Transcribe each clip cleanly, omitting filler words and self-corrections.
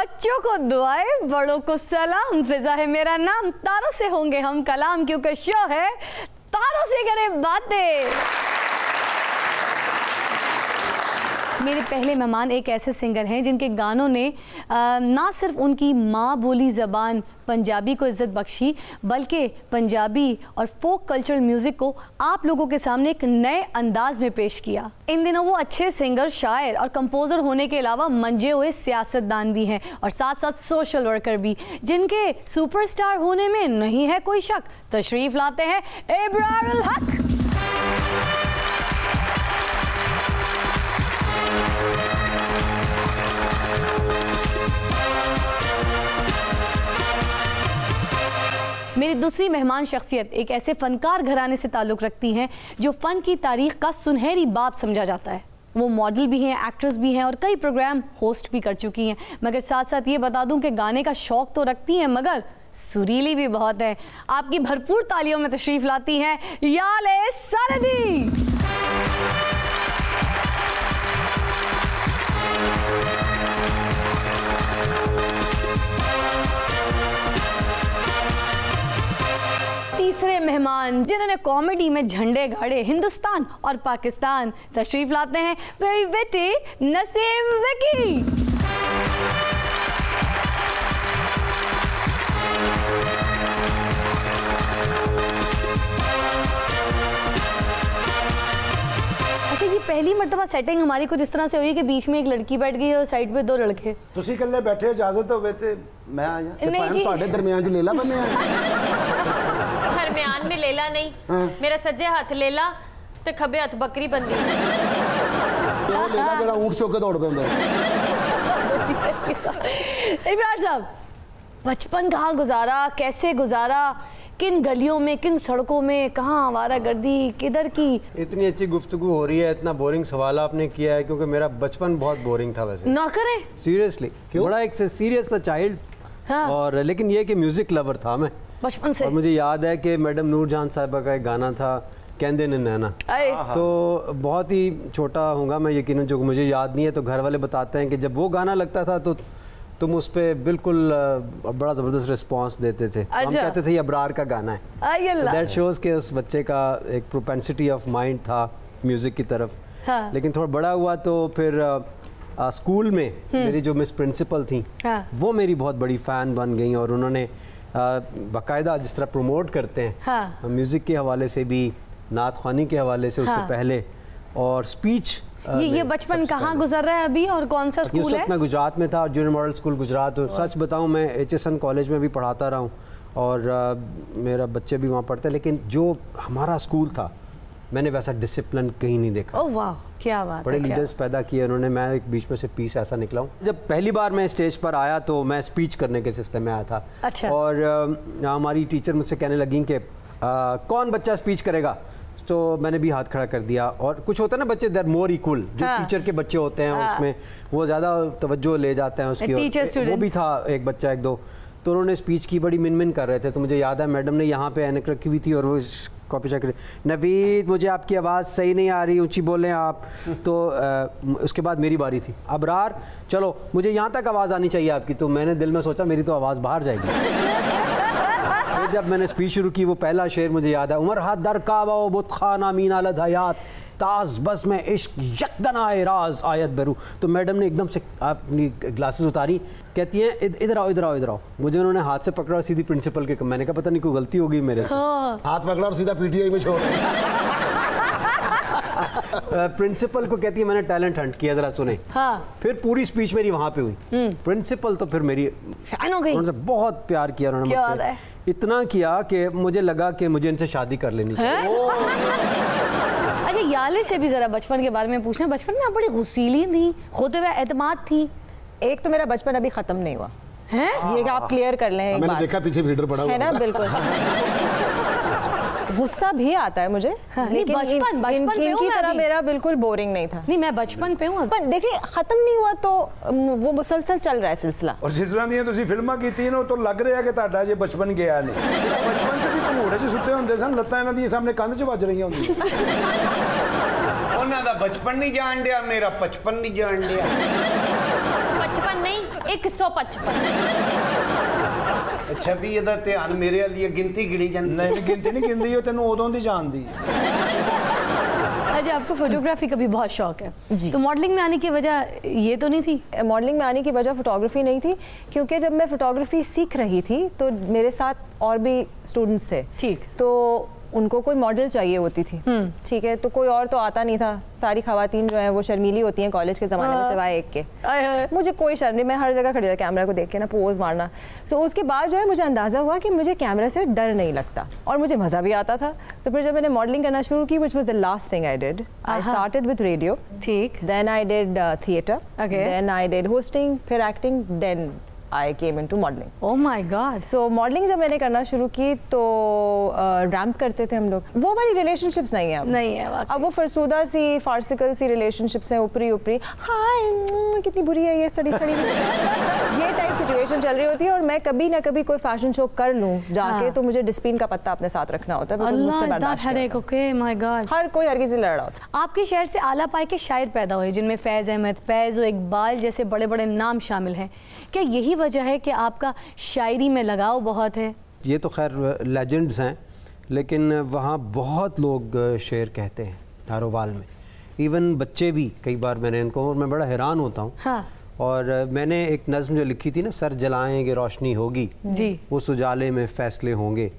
बच्चों को दुआएं, बड़ों को सलाम। फिजा है मेरा नाम, तारों से होंगे हम कलाम, क्योंकि शो है तारों से करें बातें। मेरे पहले मेहमान एक ऐसे सिंगर हैं जिनके गानों ने ना सिर्फ उनकी माँ बोली ज़बान पंजाबी को इज़्ज़त बख्शी, बल्कि पंजाबी और फोक कल्चरल म्यूज़िक को आप लोगों के सामने एक नए अंदाज में पेश किया। इन दिनों वो अच्छे सिंगर, शायर और कंपोज़र होने के अलावा मंजे हुए सियासतदान भी हैं और साथ साथ सोशल वर्कर भी, जिनके सुपरस्टार होने में नहीं है कोई शक। तशरीफ़ लाते हैं इब्रारुल हक। मेरी दूसरी मेहमान शख्सियत एक ऐसे फनकार घराने से ताल्लुक़ रखती हैं जो फ़न की तारीख़ का सुनहरी बाब समझा जाता है। वो मॉडल भी हैं, एक्ट्रेस भी हैं और कई प्रोग्राम होस्ट भी कर चुकी हैं। मगर साथ साथ ये बता दूं कि गाने का शौक़ तो रखती हैं मगर सुरीली भी बहुत है। आपकी भरपूर तालियों में तशरीफ़ लाती हैं याले सरदी। तीसरे मेहमान जिन्होंने कॉमेडी में झंडे गाड़े हिंदुस्तान और पाकिस्तान, तशरीफ लाते हैं वेरी विटी नसीम विकी। अच्छा, ये पहली मर्तबा सेटिंग हमारी कुछ इस तरह से हुई कि बीच में एक लड़की बैठ गई और साइड पे दो लड़के। तुसी कल्ले बैठे इजाजत होवे ते मैं आया ते भाई ਤੁਹਾਡੇ दरमियान च लेला बने दरमियान में लेला नहीं। मेरा सज्जे हाथ लेला ते खब्बे हाथ बकरी बंदी। ਉਹ लेला ਜਿਹੜਾ ऊंट चुक के दौड़ पैंदा। इब्रार साहब, बचपन कहाँ गुजारा, कैसे गुजारा, किन गलियों में, किन सड़कों में, कहाँ आवारागर्दी, किधर की? इतनी अच्छी गुफ्तगू हो रही है, इतना बोरिंग सवाल आपने किया है, क्योंकि मेरा बचपन बहुत बोरिंग था वैसे। ना करें सीरियसली, बड़ा एक सीरियस था चाइल्ड। हाँ। और लेकिन ये कि म्यूजिक लवर था मैं बचपन से। और मुझे याद है कि मैडम नूरजहान साहिबा का एक गाना था कहंदे ने नैना, तो बहुत ही छोटा होऊंगा मैं यकीनन, जो मुझे याद नहीं है, तो घर वाले बताते हैं कि जब वो गाना लगता था तो तुम उस पर बिल्कुल बड़ा ज़बरदस्त रिस्पांस देते थे। हम कहते थे ये अबरार का गाना है। दैट शोज़ के उस बच्चे का एक प्रोपेंसिटी ऑफ माइंड था म्यूज़िक की तरफ। हाँ। लेकिन थोड़ा बड़ा हुआ तो फिर स्कूल में मेरी जो मिस प्रिंसिपल थी, हाँ, वो मेरी बहुत बड़ी फ़ैन बन गई और उन्होंने बाकायदा जिस तरह प्रमोट करते हैं, हाँ, म्यूज़िक के हवाले से भी, नात ख़्वानी के हवाले से, हाँ, उससे पहले, और स्पीच। ये बचपन कहाँ गुजर रहा है अभी और कौन सा स्कूल है? मैं गुजरात में था, जूनियर मॉडल स्कूल गुजरात। और सच बताऊँ मैं HSN कॉलेज में भी पढ़ाता रहा हूँ और मेरा बच्चे भी वहाँ पढ़ते हैं, लेकिन जो हमारा स्कूल था मैंने वैसा डिसिप्लिन कहीं नहीं देखा। ओह वाह, क्या बात है। बड़े लीडर्स पैदा किए उन्होंने। मैं एक बीच में से पीस ऐसा निकला हूँ। जब पहली बार मैं स्टेज पर आया तो मैं स्पीच करने के सिलसिले में आया था। अच्छा। और हमारी टीचर मुझसे कहने लगी कि कौन बच्चा स्पीच करेगा, तो मैंने भी हाथ खड़ा कर दिया। और कुछ होता है ना, बच्चे दर मोर इक्वल, जो हाँ, टीचर के बच्चे होते हैं, हाँ, उसमें वो ज़्यादा तवज्जो ले जाते हैं उसकी। वो भी था एक बच्चा, एक दो, तो उन्होंने स्पीच की, बड़ी मिन कर रहे थे। तो मुझे याद है मैडम ने यहाँ पे ऐनक रखी हुई थी और वो कॉपी चेक कर, नवीद मुझे आपकी आवाज़ सही नहीं आ रही, ऊंची बोलें आप। तो उसके बाद मेरी बारी थी। अबरार चलो मुझे यहाँ तक आवाज़ आनी चाहिए आपकी। तो मैंने दिल में सोचा मेरी तो आवाज़ बाहर जाएगी। जब मैंने स्पीच शुरू की, वो पहला शेर मुझे याद है, उमर हाथ दर काबा बुत खाना मीना लदहयात ताज बस में इश्क यकदन आए राज आयत बरू। तो मैडम ने एकदम से अपनी ग्लासेस उतारी, कहती हैं इधर आओ इधर आओ इधर आओ। मुझे उन्होंने हाथ से पकड़ा और सीधी प्रिंसिपल के, मैंने कहा पता नहीं कोई गलती हो गई मेरे से। हाथ पकड़ा और सीधा PTI में छोड़। प्रिंसिपल को कहती है मैंने टैलेंट हंट किया, जरा सुने। हाँ। फिर पूरी स्पीच मेरी वहाँ पे हुई। प्रिंसिपल तो फिर मेरी फैन हो गई, उन्होंने बहुत प्यार किया उन्होंने मुझसे, इतना किया कि मुझे लगा कि मुझे इनसे शादी कर लेनी चाहिए। अच्छा, याले से भी जरा बचपन के बारे में पूछना। बचपन में आप बड़ी गुस्सीली थी, खुद पे एतमाद थी। एक तो मेरा बचपन अभी खत्म नहीं हुआ है, ये आप क्लियर कर लें। मैंने देखा पीछे फीडर पड़ा हुआ है ना, बिल्कुल। गुस्सा भी आता है मुझे, हाँ, लेकिन इनकी तरह मेरा बिल्कुल बोरिंग नहीं था। नहीं, मैं बचपन पे हूँ, पर देखिए खत्म नहीं हुआ तो वो मुसलसल चल रहा है सिलसिला। और जिस तरह ਦੀਆਂ ਤੁਸੀਂ ਫਿਲਮਾਂ ਕੀਤੀਆਂ ਨੇ तो लग रहा है कि ਤੁਹਾਡਾ ਜੇ बचपन गया नहीं। बचपन ਚ ਵੀ ਭਮੂੜੇ ਚ ਸੁੱਤੇ ਹੁੰਦੇ ਸਨ, ਲੱਤਾਂ ਇਹਨਾਂ ਦੀਆਂ ਸਾਹਮਣੇ ਕੰਧ ਚ ਵੱਜ ਰਹੀਆਂ ਹੁੰਦੀਆਂ। ਉਹਨਾਂ ਦਾ ਬਚਪਨ ਨਹੀਂ ਜਾਣ ਡਿਆ, ਮੇਰਾ 55 ਨਹੀਂ ਜਾਣ ਡਿਆ। बचपन नहीं, 155। अच्छा भी ਇਹਦਾ ਧਿਆਨ ਮੇਰੇ ਵਾਲੀ ਗਿਣਤੀ ਗਿਣੀ ਜਾਂਦੀ। नहीं गिनती नहीं गिनती, वो तेन उदों दी जानदी। अच्छा, आपको फोटोग्राफी का भी बहुत शौक है जी। तो मॉडलिंग में आने की वजह ये तो नहीं थी? मॉडलिंग में आने की वजह फोटोग्राफी नहीं थी, क्योंकि जब मैं फोटोग्राफी सीख रही थी तो मेरे साथ और भी स्टूडेंट्स थे। ठीक। तो उनको कोई मॉडल चाहिए होती थी, ठीक है, तो कोई और तो आता नहीं था। सारी खवातीन जो है वो शर्मीली होती हैं कॉलेज के ज़माने में, सिवाय एक के। मुझे कोई शर्म नहीं, मैं हर जगह खड़ी था कैमरा को देख के ना पोज मारना। सो उसके बाद जो है मुझे अंदाज़ा हुआ कि मुझे कैमरा से डर नहीं लगता और मुझे मज़ा भी आता था। तो फिर जब मैंने मॉडलिंग करना शुरू की, which was the last thing I did, I started with radio, ठीक, then I did theatre, then I did hosting, फिर acting, then I came into modelling. Oh my God. So modelling जब मैंने करना शुरू की तो रैम्प करते थे हम लोग। वो वाली रिलेशनशिप्स नहीं है अब। नहीं है अब वो फरसूदा सी फार्सिकल सी रिलेशनशिप्स हैं, ऊपरी ऊपरी, हाय कितनी बुरी है ये, सड़ी सड़ी ये टाइप सिचुएशन चल रही होती है। और मैं कभी ना कभी कोई फैशन शो कर लूँ जाके, तो मुझे डिस्पिन का पत्ता अपने साथ रखना होता है, मुझसे बर्दाश्त नहीं होता। Okay my God. हर कोई हर किसी लड़ रहा होता। आपके शहर से आला पाए के शायर पैदा हुए जिनमें फैज़ अहमद, फैज़ और इकबाल जैसे बड़े बड़े नाम शामिल हैं। क्या यही वजह है कि आपका शायरी में लगाव बहुत है? ये तो खैर लेजेंड्स हैं, लेकिन वहाँ बहुत लोग शेर कहते हैं नारोवाल में, इवन बच्चे भी। कई बार मैंने इनको, और मैं बड़ा हैरान होता हूँ। हाँ। और मैंने एक नज़्म जो लिखी थी ना, सर जलाएंगे रोशनी होगी जी, उस उजाले में फ़ैसले होंगे,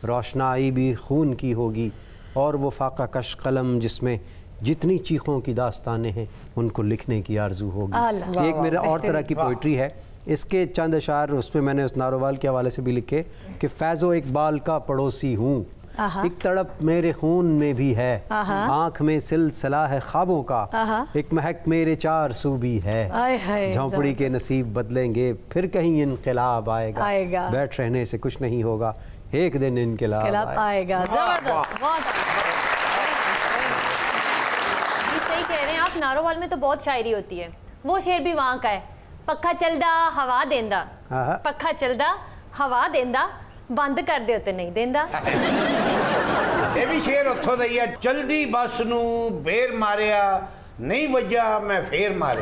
रोशनाई भी खून की होगी, और वो फाका कश कलम जिसमें जितनी चीखों की दास्तानें हैं उनको लिखने की आरजू होगी। एक मेरा और तरह की पोइट्री है, इसके चंद अशार उसमें मैंने उस नारोवाल के हवाले से भी लिखे कि फैज़ो इकबाल का पड़ोसी हूँ, एक तड़प मेरे खून में भी है, आँख में सिलसिला है ख्वाबों का, एक महक मेरे चार सू भी है, झोंपड़ी के नसीब बदलेंगे फिर कहीं इनकलाब आएगा, बैठ रहने से कुछ नहीं होगा एक दिन इनकलाब आएगा। जबरदस्त, सही कह रहे हैं आप। नारोवाल में तो बहुत शायरी होती है। वो शेर भी वहाँ का है, पक्खा चलदा हवा देंदा, पक्खा चलदा हवा देंदा, बंद कर दियो ते नहीं देंदा। ये भी शेर उत्थों दा ही है, चलदी बस नू बेर मारिया नहीं वजह मैं फेर मारे।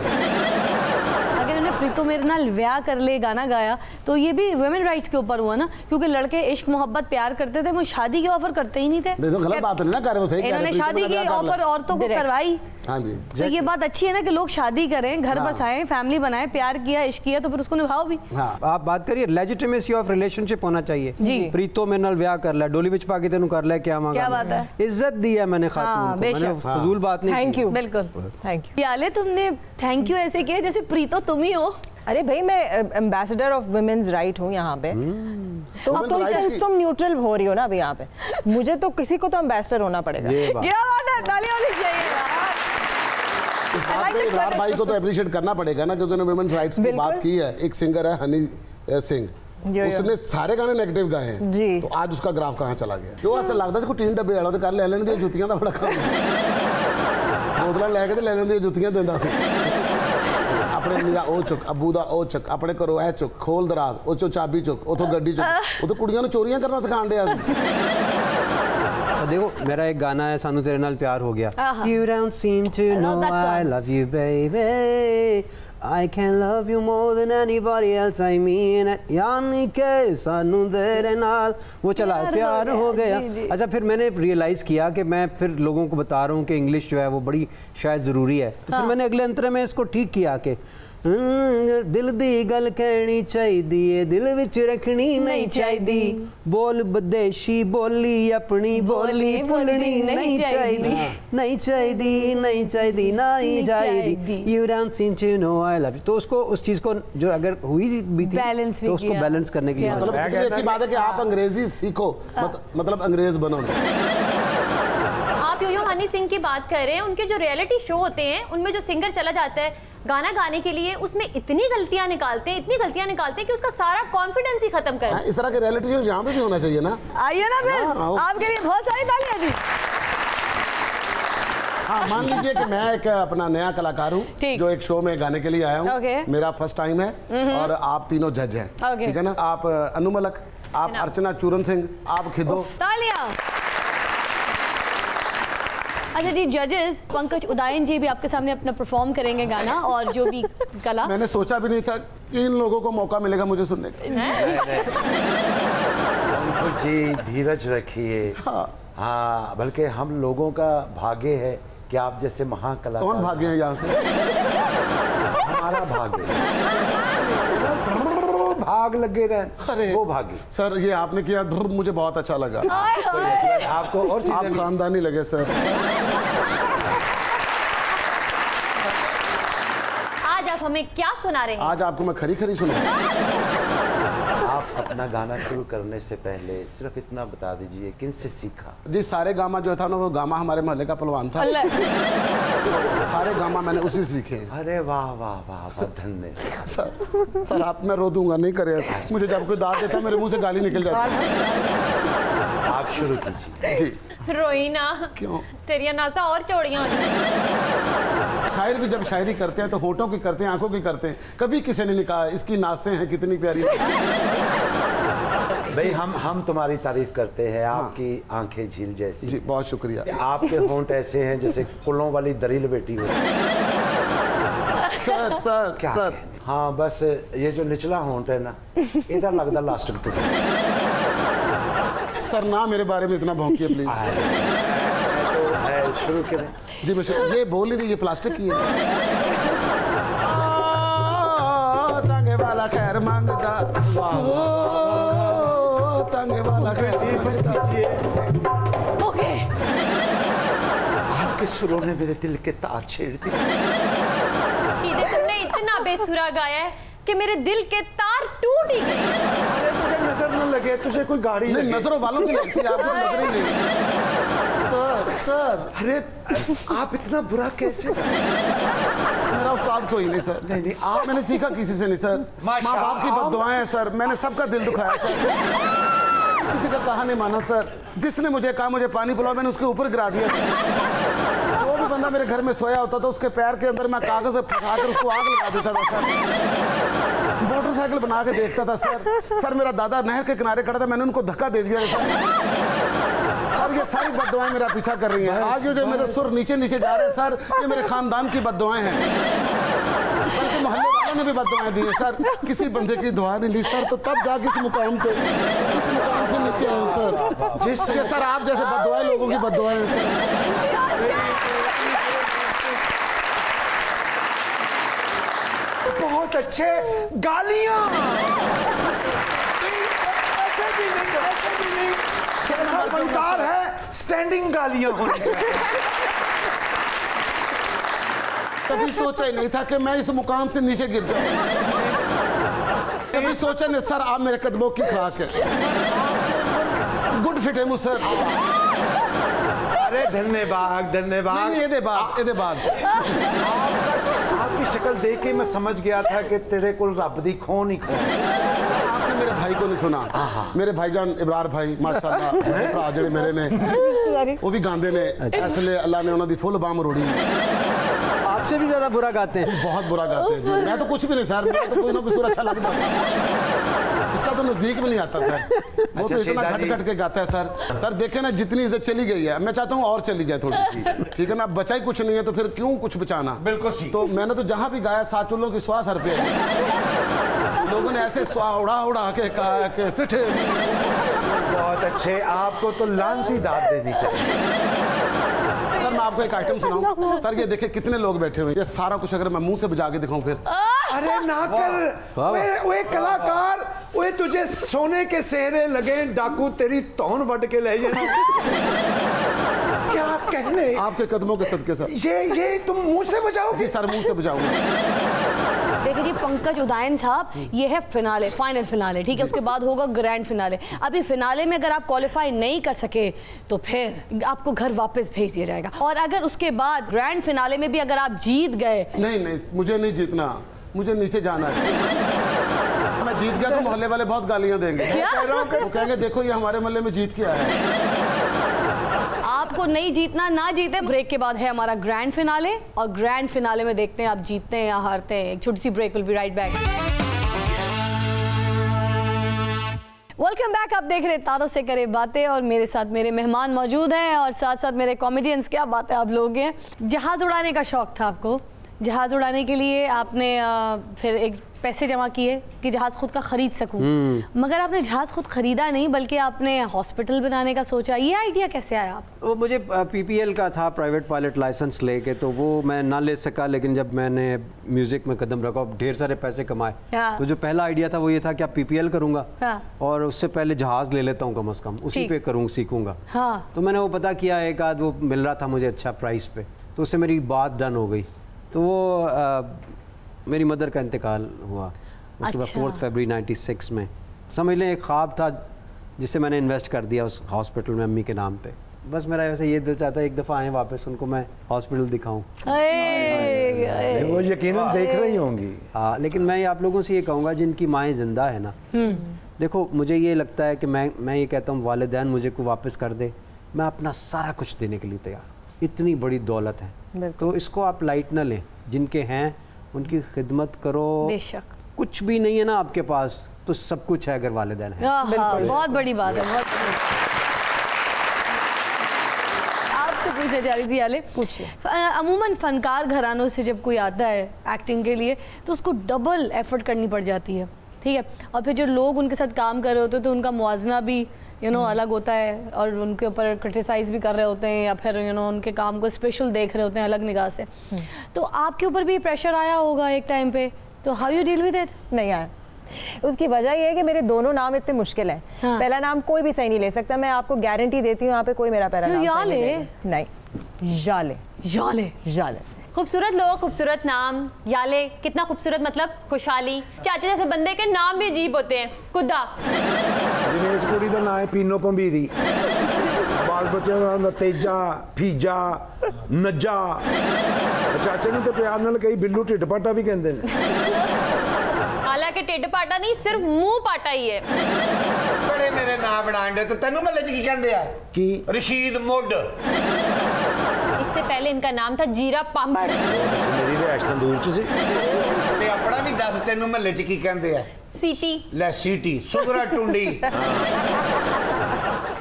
अगर उन्हें प्रीतो मेरे नाल ब्याह कर ले गाना गाया तो ये भी वुमेन राइट्स के ऊपर हुआ ना, क्योंकि लड़के इश्क मोहब्बत प्यार करते थे, वो शादी के ऑफर करते ही नहीं थे। देखो गलत बात नहीं ना कर रहे, वो सही कह रहे हैं। इन्होंने शादी की ऑफर औरतों को करवाई। हाँ जी। तो ये बात अच्छी है ना कि लोग शादी करें, घर बसाएं, फैमिली बनाएं, प्यार किया, इश्क किया तो फिर उसको निभाओ भी। हाँ, आप बात करिए लेजिटिमेसी ऑफ रिलेशनशिप होना चाहिए जी। प्रीतो मेरे नाल ब्याह कर ले, डोली विच पाके तेनू कर ले, क्या मांगा, क्या बात है, इज्जत दी है मैंने खातून को, मैंने फजूल बात नहीं। Thank you. बिल्कुल थैंक यू। याले तुमने थैंक यू ऐसे किया जैसे प्रीतो तुम ही हो। अरे भाई मैं एम्बेसडर ऑफ वुमेन्स राइट हूँ यहाँ पे, तो तुम न्यूट्रल हो रही हो ना अभी यहाँ पे, मुझे तो किसी को तो एम्बेसडर होना पड़ेगा। क्या बात है, तालियां होनी चाहिए। इस बात पे इकरार भाई को तो अप्रिशिएट करना पड़ेगा ना, क्योंकि उन्होंने वुमेन्स राइट्स की बात की है। एक सिंगर है हनी सिंह, उसने सारे गाने नेगेटिव गाए हैं जी, तो आज उसका ग्राफ कहाँ चला गया? क्यों ऐसा लगता है कोई 3 डब्बे वाला तो कर ले लेने दी जुतियां दा बड़ा काम बोतलां लेके ते ले लेने दी जुतियां देंदा सी। अपने मियां ओ चुक, अबू दा ओ चुक, अपने घरों ए चुक, खोल दराज ओ चो चाबी चुक, उथों गड्डी चुक, वो तो कुड़ियां नूं चोरियां करना सिखाण दिया सी। देखो मेरा एक गाना है सानू तेरे नाल प्यार हो गया, You don't seem to know I love you baby, I can love you more than anybody else, I mean it, यानी के सानू तेरे नाल वो चला प्यार हो गया। अच्छा फिर मैंने रियलाइज़ किया कि मैं फिर लोगों को बता रहा हूँ कि इंग्लिश जो है वो बड़ी शायद ज़रूरी है, तो फिर मैंने अगले अंतरे में इसको ठीक किया कि दिल दी गल कहनी चाहिए, दिल विच रखनी नहीं चाहिए, बोल बदेशी बोली अपनी बोली भुलनी नहीं चाहिए, नहीं चाहिए, नहीं चाहिए, नहीं चाहिए, You don't seem to know I love you। तो उसको उस चीज़ को जो अगर हुई भी थी तो उसको बैलेंस करने के लिए, मतलब कितनी अच्छी बात है कि आप अंग्रेजी सीखो, मतलब अंग्रेज बनो। आप यूं हनी सिंह की बात कर रहे हैं, उनके जो रियलिटी शो होते हैं उनमें जो सिंगर चला जाता है गाना गाने के लिए, उसमें इतनी गलतियां निकालते हैं कि उसका सारा कॉन्फिडेंस ही खत्म कर। इस तरह के रियलिटी शो यहाँ पे भी होना चाहिए ना। आइए ना फिर, आपके लिए बहुत सारी तालियां जी। हाँ मान लीजिए कि मैं एक अपना नया कलाकार हूँ जो एक शो में गाने के लिए आया हूँ, मेरा फर्स्ट टाइम है और आप तीनों जज हैं, ठीक है ना। आप अनु मलक, आप अर्चना चूरन सिंह, आप खिदो। तालियां। अच्छा जी, जजेस पंकज उदायन जी भी आपके सामने अपना परफॉर्म करेंगे गाना और जो भी कला। मैंने सोचा भी नहीं था कि इन लोगों को मौका मिलेगा मुझे सुनने का। पंकज जी धीरज रखिए। हाँ, बल्कि हम लोगों का भाग्य है कि आप जैसे महाकलाकार। कौन भागे हैं यहाँ से? हमारा भाग्य भाग लगे रहे। अरे वो भाग्य। सर ये आपने किया मुझे बहुत अच्छा लगा। आपको और चीजें आप खानदानी लगे सर। आज आप हमें क्या सुना रहे हैं? आज आपको मैं खरी खरी सुनाऊंगा। आप अपना गाना शुरू करने से पहले सिर्फ इतना बता दीजिए किनसे सीखा? जी सारे गामा जो था ना, वो गामा हमारे मोहल्ले का पहलवान था। सारे गामा मैंने उसी सीखे। अरे वाह वाह वाह वाह, धन्य। सर आप, मैं रो दूंगा, नहीं करे ऐसा। मुझे जब कोई दाद देता मेरे मुंह से गाली निकल जाती। आप शुरू कीजिए। जी। रोई ना। क्यों? तेरी नासा और चौड़ियां हो जाएंगी। शायर भी जब शायरी करते हैं तो होठों की करते हैं, आंखों की करते हैं। कभी किसी ने नहीं कहा इसकी नासें हैं कितनी प्यारी। भाई हम तुम्हारी तारीफ करते हैं। आपकी आंखें झील जैसी। जी बहुत शुक्रिया। आपके होंठ ऐसे हैं जैसे कुलों वाली दरील बेटी हो। सर क्या सर। हाँ बस ये जो निचला होंठ है ना, इधर लगता लास्टिक टूट। सर ना मेरे बारे में इतना भौंकिए प्लीज। तो शुरू करें। जी मैं ये बोल ही नहीं, ये प्लास्टिक की है। तांगे वाला खैर मांगता, तांगे वाला खैर मांगता। ओके। आपके सुरों ने मेरे दिल के तार छेड़ दिए। शीदे, तुमने इतना बेसुरा गाया है कि मेरे दिल के तार टूट ही गए। अरे तुझे नजर न लगे, तुझे कोई गाड़ी नहीं, नजरों वालों की लगती है, आपको नजर ही नहीं। सर अरे आप इतना बुरा कैसे? मेरा उस्ताद कोई नहीं सर। नहीं आप। मैंने सीखा किसी से नहीं सर। माँ बाप की बद्दुआएं हैं सर। मैंने सबका दिल दुखाया सर। किसी का कहा नहीं माना सर। जिसने मुझे कहा मुझे पानी पिलाओ, मैंने उसके ऊपर गिरा दिया सर। जो भी बंदा मेरे घर में सोया होता था उसके पैर के अंदर मैं कागज फंसाकर उसको आग लगा देता था सर। मोटरसाइकिल बना के देखता था सर। मेरा दादा नहर के किनारे खड़ा था, मैंने उनको धक्का दे दिया सर। ये सारी बद्दुआएं मेरा पीछा कर रही हैं। आज जो मेरे सुर नीचे नीचे जा रहे हैं सर, ये मेरे खानदान की बद्दुआएं हैं। बल्कि मोहल्ले वालों ने भी बद्दुआएं दी हैं सर। किसी बंदे की दुआ नहीं ली सर, तो तब जाके इस मुकाम से नीचे आए सर। जिससे सर आप जैसे बद्दुआएं लोगों की बद्दुआएं हैं सर। बहुत अच्छे। गालियां ऐसा फनकार है, स्टैंडिंग गालियां होनी चाहिए। कभी सोचा ही नहीं था कि मैं इस मुकाम से नीचे गिर जाऊं। कभी सोचा नहीं सर, आप मेरे कदमों की खाक है सर। गुड फिट है मुझसे। अरे धन्यवाद धन्यवाद। नहीं, ये बाद आपकी शक्ल देख के मैं समझ गया था कि तेरे को रब दी खो नहीं खो। आपने मेरे भाई को नहीं सुना। मेरे भाईजान इब्रार भाई माशाल्लाह भरा जड़े मेरे ने वो भी गांदे ने। इसलिए अल्लाह ने उन्होंने फुल बाम रोड़ी। आपसे भी ज्यादा बुरा गाते हैं। बहुत बुरा गाते हैं जी। मैं तो कुछ भी नहीं सर, मेरा तो कोई ना कोई सुर अच्छा लगता है। उसका तो नजदीक में नहीं आता सर। वो तो इतना घट घट के गाता है सर। सर देखे ना जितनी इज्जत चली गई है, मैं चाहता हूँ और चली जाए थोड़ी। ठीक है ना, बचा ही कुछ नहीं है तो फिर क्यों कुछ बचाना। बिल्कुल। तो मैंने तो जहाँ भी गाया 7 चूल्हों की स्वाह सर पे। लोगों ने ऐसे स्वाह उड़ा के कहा कि फिट। बहुत अच्छे। आपको तो लानती दाद देनी चाहिए। सर मैं आपको एक आइटम सुनाऊं सर। ये देखिए कितने लोग बैठे हुए हैं। ये सारा कुछ अगर मैं मुंह से बजा के दिखाऊं फिर। अरे ना कर। ओए कलाकार, ओए तुझे सोने के सेहरे लगे, डाकू तेरी तौन वट के ले जाए। क्या कहने। आपके कदमों के सदके सर। ये तुम मुंह से बजाओ? जी सर मुंह से बजाऊंगा। देखिए जी पंकज उदायन साहब, ये है फिनाले, फाइनल फिनाले। ठीक है, उसके बाद होगा ग्रैंड फिनाले। अभी फिनाले में अगर आप क्वालिफाई नहीं कर सके तो फिर आपको घर वापस भेज दिया जाएगा। और अगर उसके बाद ग्रैंड फिनाले में भी अगर आप जीत गए। नहीं मुझे नहीं जीतना, मुझे नीचे जाना है। मैं जीत गया तो मोहल्ले वाले बहुत गालियां देंगे। वो कहेंगे देखो ये हमारे मोहल्ले में जीत के आया है। आपको नहीं जीतना, ना जीते। ब्रेक के बाद है हमारा ग्रैंड फिनाले, और ग्रैंड फिनाले में देखते हैं आप जीतते हैं या हारते हैं। एक छोटी सी break, will be right back. Welcome back. आप देख रहे हैं तारों से करे बातें और मेरे साथ मेरे मेहमान मौजूद हैं और साथ साथ मेरे कॉमेडियंस। क्या बात है, आप लोग हैं। जहाज़ उड़ाने का शौक था आपको, जहाज़ उड़ाने के लिए आपने फिर एक पैसे जमा किए कि जहाज़ खुद का ख़रीद सकूं, मगर आपने जहाज़ खुद ख़रीदा नहीं बल्कि आपने हॉस्पिटल बनाने का सोचा। ये आइडिया कैसे आया आप? वो मुझे PPL का था, प्राइवेट पायलट लाइसेंस लेके, तो वो मैं ना ले सका। लेकिन जब मैंने म्यूज़िक में कदम रखा, ढेर सारे पैसे कमाए, तो जो पहला आइडिया था वो ये था कि आप PPL करूँगा और उससे पहले जहाज़ ले लेता हूँ, कम से कम उसी पे करूँ, सीखूँगा। तो मैंने वो पता किया, एक आध वो मिल रहा था मुझे अच्छा प्राइस पे, तो उससे मेरी बात डन हो गई। तो वो मेरी मदर का इंतकाल हुआ उसके बाद 4 फरवरी 96 में। समझ लें एक ख्वाब था जिससे मैंने इन्वेस्ट कर दिया उस हॉस्पिटल में अम्मी के नाम पे। बस मेरा वैसे ये दिल चाहता है एक दफ़ा आए वापस, उनको मैं हॉस्पिटल दिखाऊं। वो यकीनन देख रही होंगी। हाँ, लेकिन मैं आप लोगों से ये कहूँगा जिनकी माएँ ज़िंदा है ना, देखो मुझे ये लगता है कि मैं ये कहता हूँ वालिदैन मुझे को वापस कर दे, मैं अपना सारा कुछ देने के लिए तैयार। इतनी बड़ी दौलत है तो इसको आप लाइट ना लें। जिनके हैं उनकी खिदमत करो। बेशक कुछ भी नहीं है ना आपके पास तो सब कुछ है अगर वालिदैन है। बहुत बड़ी बात है। बहुत आपसे पूछने जा रही थी याले, पूछिए। अमूमन फनकार घरानों से जब कोई आता है एक्टिंग के लिए तो उसको डबल एफर्ट करनी पड़ जाती है, ठीक है। और फिर जो लोग उनके साथ काम कर रहे होते हैं तो उनका मुआवजा भी अलग होता है और उनके ऊपर क्रिटिसाइज भी कर रहे होते हैं या फिर उनके काम को स्पेशल देख रहे होते हैं अलग निगाह से। तो आपके ऊपर भी प्रेशर आया होगा एक टाइम पे, तो how you deal with it? नहीं आया। उसकी वजह ये है कि मेरे दोनों नाम इतने मुश्किल हैं। पहला नाम कोई भी सही नहीं ले सकता, मैं आपको गारंटी देती हूँ। यहाँ पे कोई मेरा पहला नाम नहीं। जाले जाले जाले। खूबसूरत लोग, खूबसूरत नाम। याले कितना खूबसूरत, मतलब खुशहाली। चाचा जैसे बंदे के नाम भी अजीब होते हैं। खुदा इस कुड़ी का नाम है पीनो पंबीरी, बाल बच्चों का नाम तेजा, फीजा, नजा। चाचे ने तो प्यार नाल कई बिल्लू ढिड पाटा भी कहते हैं। हालांकि ढिड पाटा नहीं, सिर्फ मुंह पाटा ही है। बड़े मेरे नाम बनाने दे तो तेनू महल्ले च की कहंदे आ? की रशीद मुड। इससे पहले इनका नाम था जीरा पांबड़। मेरी रिहाइश तंदूर च सी। ते अपना भी दस तेनू महल्ले च की कहंदे आ? सीटी। ले सीटी, सुगरा टुंडी। और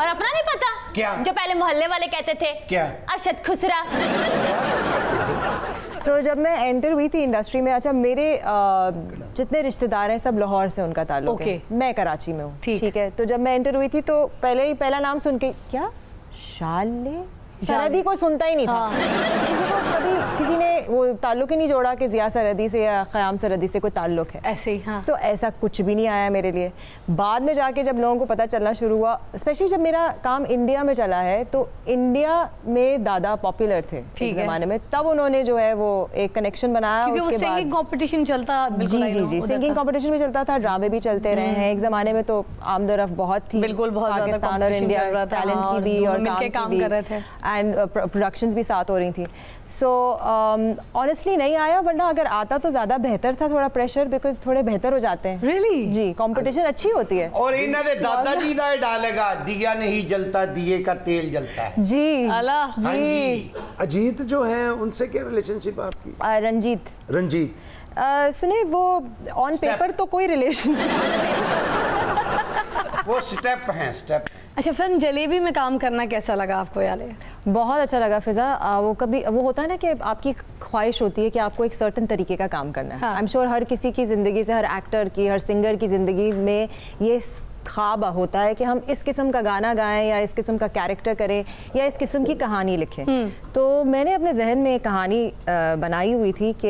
अपना नहीं पता क्या? जो पहले मोहल्ले वाले कहते थे क्या? अरशद खुसरा। जब मैं एंटर हुई थी इंडस्ट्री में, अच्छा मेरे जितने रिश्तेदार हैं सब लाहौर से उनका ताल्लुक है, मैं कराची में हूँ, ठीक है। तो जब मैं एंटर हुई थी तो पहले ही पहला नाम सुन के क्या शाले, सरहदी को सुनता ही नहीं था। किसी को कभी किसी ने वो ताल्लुक ही नहीं जोड़ा कि जिया सरहदी से या क़याम सरहदी से कोई ताल्लुक है, ऐसे ही। हाँ। सो ऐसा कुछ भी नहीं आया मेरे लिए। बाद में जाके जब लोगों को पता चलना शुरू हुआ, स्पेशली जब मेरा काम इंडिया में चला है, तो इंडिया में दादा पॉपुलर थे एक ज़माने में, तब उन्होंने जो है वो एक कनेक्शन बनाया। उसके बाद सिंगिंग कॉम्पिटिशन चलता, जी सिंगिंग कॉम्पिटिशन भी चलता था, ड्रामे भी चलते रहे हैं। एक ज़माने में तो आमदरफ बहुत थी, बिल्कुल पाकिस्तान और इंडिया टैलेंट की भी और काम कर रहे थे, एंड प्रोडक्शंस भी साथ हो रही थी। सो ऑनेस्टली नहीं आया, वरना अगर आता तो ज़्यादा बेहतर था। थोड़ा प्रेशर, बिकॉज थोड़े बेहतर हो जाते हैं। Really? जी, कंपटीशन अच्छी होती है। और इन्हों ने दादाजी का डालेगा, दिया नहीं जलता दिए का तेल जलता है। जी अल्लाह जी। अजीत जो है उनसे क्या रिलेशनशिप आपकी? रंजीत सुने, वो ऑन पेपर तो कोई रिलेशनशिप वो स्टेप हैं, स्टेप। अच्छा, फिल्म जलेबी में काम करना कैसा लगा आपको याले? बहुत अच्छा लगा फिजा। वो कभी वो होता है ना कि आपकी ख्वाहिश होती है कि आपको एक सर्टन तरीके का काम करना है। आई एम श्योर हर किसी की ज़िंदगी से, हर एक्टर की, हर सिंगर की ज़िंदगी में ये ख्वाब होता है कि हम इस किस्म का गाना गाएं या इस किस्म का कैरेक्टर करें या इस किस्म की कहानी लिखें। तो मैंने अपने जहन में एक कहानी बनाई हुई थी कि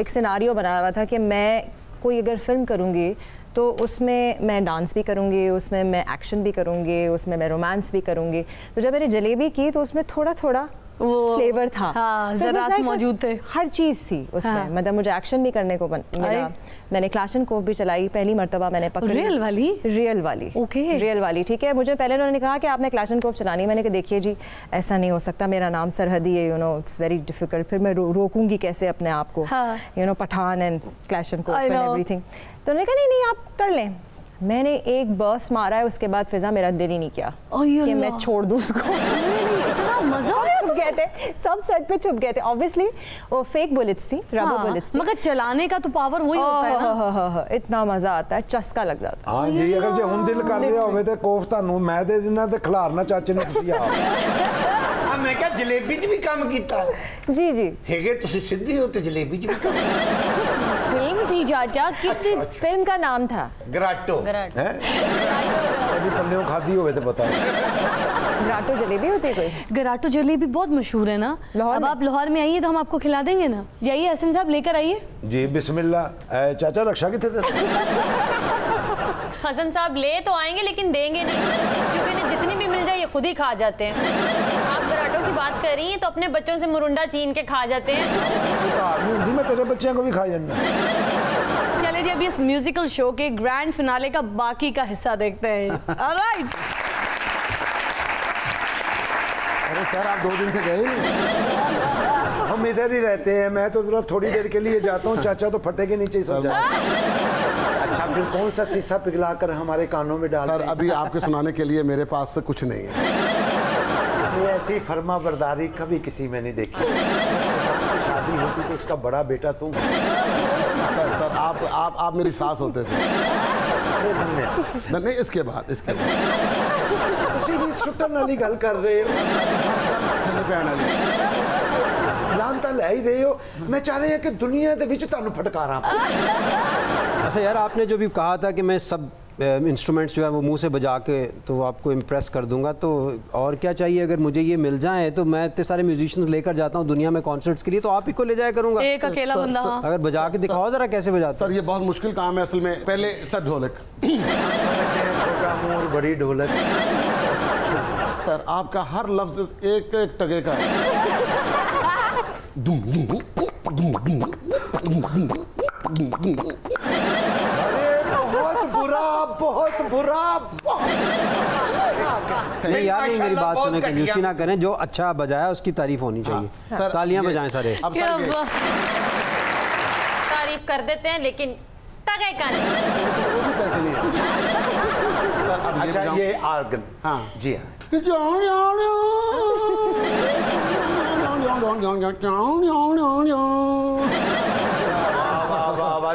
एक सिनारियो बनाया हुआ था कि मैं कोई अगर फिल्म करूँगी तो उसमें मैं डांस भी करूँगी, उसमें मैं एक्शन भी करूँगी, उसमें मैं रोमांस भी करूँगी। तो जब मैंने जलेबी की तो उसमें थोड़ा थोड़ा वो फ्लेवर था। हाँ, ज़रात मौजूद थे, हर चीज़ थी उसमें। हाँ। मतलब मुझे एक्शन भी करने को मिला। मैंने क्लाशनकोव भी चलाई, पहली मर्तबा मैंने पकड़ी। रियल वाली? रियल वाली, ओके। रियल वाली, ठीक है। मुझे पहले उन्होंने कहा कि आपने क्लाशनकोव चलानी। मैंने कहा देखिए जी, ऐसा नहीं हो सकता, मेरा नाम सरहदी है, इट्स वेरी डिफिकल्ट। फिर मैं रोकूंगी कैसे अपने आप को, Pathan and Kalashnikov and everything. तो उन्होंने कहा नहीं आप कर लें। मैंने एक बर्स्ट मारा है, उसके बाद फिजा मेरा दिल ही नहीं किया कि मैं छोड़ दूँ उसको। मजा आया छुप गए थे, सब सेट पे छुप गए थे। ऑब्वियसली वो फेक बुलेट्स थी, रबर बुलेट्स थी, मगर चलाने का तो पावर वही होता है ना। इतना मजा आता है, चस्का लग जाता है। हाँ जी, अगर जे हुन दिल कर लिया होवे ते कोफ तानू मैं दे देना ते खिलारना चाचे ने तुसी आप। मैं क्या जलेबी च भी काम कीता? जी जी हेगे तुसी सिद्धि हो ते जलेबी च भी काम। फिल्म थी चाचा, कितनी फिल्म का नाम था ग्राटो। हैं कभी पल्लियों खादी होवे ते पता। ग्राटो जलेबी होती है कोई? गराटो जलेबी बहुत मशहूर है ना। अब आप लाहौर में आइए तो हम आपको खिला देंगे ना। जाइए हसन साहब लेकर आइए। जी बिस्मिल्लाह। चाचा रक्षा कितने थे? हसन साहब ले तो आएंगे लेकिन देंगे नहीं, क्योंकि इन्हें जितनी भी मिल जाए ये खुद ही खा जाते हैं। आप गराटो की बात कर रही हैं तो अपने बच्चों से मुरुंडा छीन के खा जाते हैं। मैं तेरे बच्चों को भी खा जाना। चले जी अभी इस म्यूजिकल शो के ग्रैंड फिनाले का बाकी का हिस्सा देखते हैं। ऑलराइट। अरे सर आप 2 दिन से गए नहीं। हम इधर ही रहते हैं, मैं तो जरा थोड़ी देर के लिए जाता हूँ, चाचा तो फटे के नीचे ही सब जाते हैं। अच्छा फिर कौन सा शीशा पिघला कर हमारे कानों में डाल? सर अभी आपके सुनाने के लिए मेरे पास कुछ नहीं है। ये ऐसी फर्मा बरदारी कभी किसी में नहीं देखी। शादी होती तो उसका बड़ा बेटा तुम। सर आप मेरी सास होते थे। अरे धन्यवाद। नहीं इसके बाद ਤੁਸੀਂ ਵੀ ਸੁੱਟਣ ਵਾਲੀ ਗੱਲ ਕਰ ਰਹੇ ਹੋ, थल्ले पे आने वाली। ਲਾਨ ਤਾਂ ਲੈ ਹੀ ਰਹੇ ਹੋ। मैं चाह रही है कि दुनिया ਦੇ ਵਿੱਚ ਤੁਹਾਨੂੰ फटकारा। अच्छा यार आपने जो भी कहा था कि मैं सब इंस्ट्रूमेंट्स जो है वो मुंह से बजा के तो आपको इम्प्रेस कर दूंगा, तो और क्या चाहिए? अगर मुझे ये मिल जाए तो मैं इतने सारे म्यूजिशियन लेकर जाता हूँ दुनिया में कॉन्सर्ट्स के लिए, तो आप ही को ले जाया करूंगा। एक अकेला बंदा। अगर बजा के दिखाओ जरा कैसे बजाते। सर ये बहुत मुश्किल काम है असल में। पहले सर ढोलक। समझते हैं छोटा मुंह और बड़ी ढोलक। सर आपका हर लफ्ज एक एक टगे का है। बहुत बुरा। नहीं यार नहीं, मेरी बात सुने, कंजूसी ना करें। जो अच्छा बजाया उसकी तारीफ होनी चाहिए। सर तालियां बजाएं सारे। अब सर ये तारीफ कर देते हैं लेकिन तगे का नहीं। वो भी पैसे नहीं है। सर अब अच्छा ये आर्गन। हाँ जी हाँ।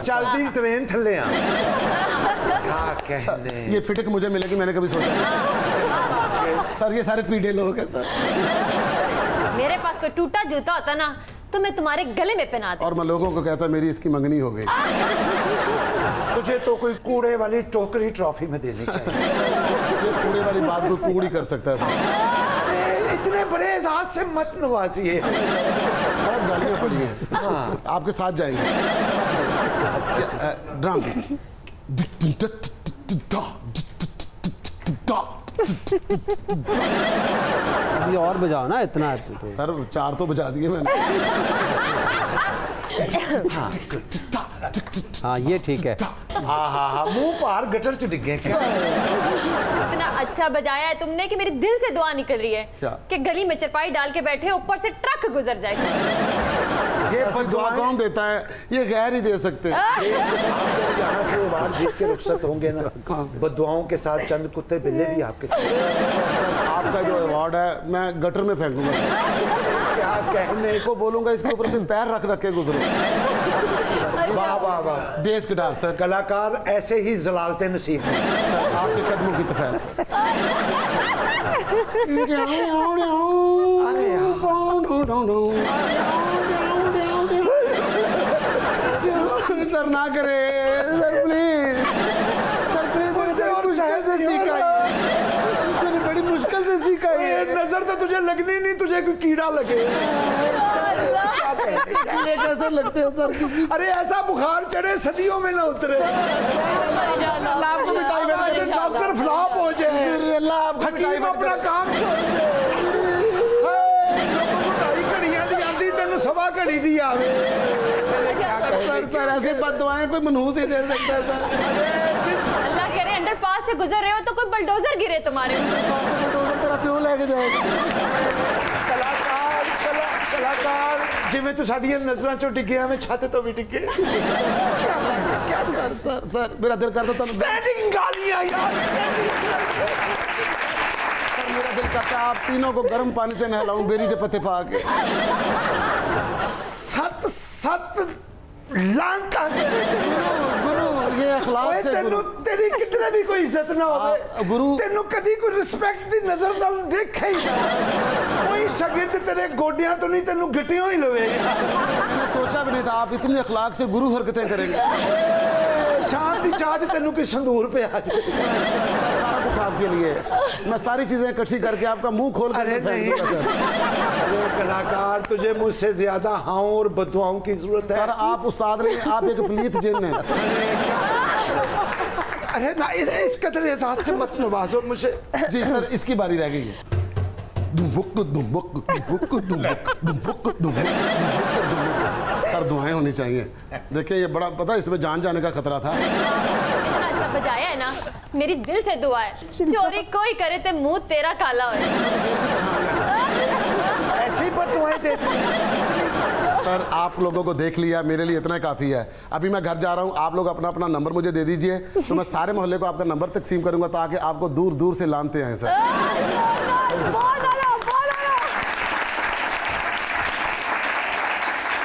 चलती ट्रेन थले आ। सर ये फिटक मुझे मिलेगी मैंने कभी सोचा नहीं। सर ये सारे पीढ़े लोग हैं सर। मेरे पास कोई टूटा जूता होता ना तो मैं तुम्हारे गले में पहनाती। और मैं लोगों को कहता मेरी इसकी मंगनी हो गई। तुझे तो कोई कूड़े वाली टोकरी ट्रॉफी में देनी चाहिए। ये कूड़े वाली बात कोई कूड़ ही कर सकता है सर। इतने बड़े एहसास से मत नवाजिए। बहुत गालियाँ पड़ी हैं। हाँ आपके साथ जाएंगे। ड्रम अभी और बजाओ ना इतना तो। सर 4 तो बजा दिए मैंने। हाँ ये ठीक है। हाँ मुंह पार गटर च डिगे। इतना अच्छा बजाया है तुमने कि मेरे दिल से दुआ निकल रही है कि गली में चरपाई डाल के बैठे ऊपर से ट्रक गुजर जाए। ये दुआ कौन देता है? ये गैर ही दे सकते हैं। यहाँ से अवार्ड जीत के रुखसत होंगे ना, बदुआओं के साथ चंद कुत्ते बिल्ले भी आपके साथ। सर आपका जो अवार्ड है मैं गटर में फेंकूंगा। क्या कहने को बोलूंगा इसके ऊपर से पैर रख रख के गुजरो। वाह वाह वाह। Bass guitar sir. कलाकार ऐसे ही जलालते नसीब हैं। सर आपके कदमों की तफैत। सर ना करे सर प्लीज। सर प्लीज मैंने बड़ी मुश्किल से सीखा है। नजर तो तुझे लगनी नहीं, तुझे कोई कीड़ा लगे। कैसे लगते हो सर किसी? अरे ऐसा बुखार चढ़े सदियों में ना उतरे। डॉक्टर फ्लॉप हो जाए, हकीम अपना काम छोड़ दे। घड़ियां दी आंदी तेन सवा घड़ी दी आवे। सर ऐसे बददुआएं कोई मनहूस ही दे सकता है सर। अल्लाह करे अंडरपास से गुजर रहे हो तो कोई बुलडोजर गिरे तुम्हारे ऊपर। बुलडोजर तेरा प्यो लेके जाएगा। कलाकार जिवें तू साडियां नजरां चों डिग्गिया में छत तो भी डिगे। क्या कर सर मेरा दिल करता था स्टैंडिंग गालियां यार। मेरा दिल करता है आप तीनों को गर्म पानी से नहलाऊं बेरी के पत्ते पा के। सत सत लांका गुरु ये अखलाक से गुरु तेरी कितने भी कोई इज्जत ना हो गुरु तेनू कदी कोई रिस्पेक्ट दी नजर नाल देखा ही कोई शागिर्द तेरे गोडियां तो नहीं तेनू गिट्टियों ही लवेगा। मैंने सोचा भी नहीं था आप इतनी अखलाक से गुरु हरकतें करेंगे। शांति चाच तेनू कोई संदूर पे आज सारा कुछ आपके लिए मैं सारी चीजें इकट्ठी करके आपका मुंह खोल कर नहीं कलाकार तुझे मुझसे ज्यादा हाँ और बदुआओं की जरूरत है। सर आप उस्ताद नहीं आप एक पलीत जिन हैं। अरे ना इस कदर एहसास से मत नवाजो मुझे। जी सर इसकी बारी रह गई है। सर दुआएं होनी चाहिए। देखिए ये बड़ा पता इसमें जान जाने का खतरा था। इतना अच्छा बजाया है ना मेरी दिल से दुआ है चोरी कोई करे ते मुंह तेरा काला हो। ऐसे ही बदुआएं देते सर आप लोगों को देख लिया मेरे लिए इतना काफ़ी है। अभी मैं घर जा रहा हूँ आप लोग अपना अपना नंबर मुझे दे दीजिए तो मैं सारे मोहल्ले को आपका नंबर तकसीम करूंगा ताकि आपको दूर दूर से लानते हैं सर।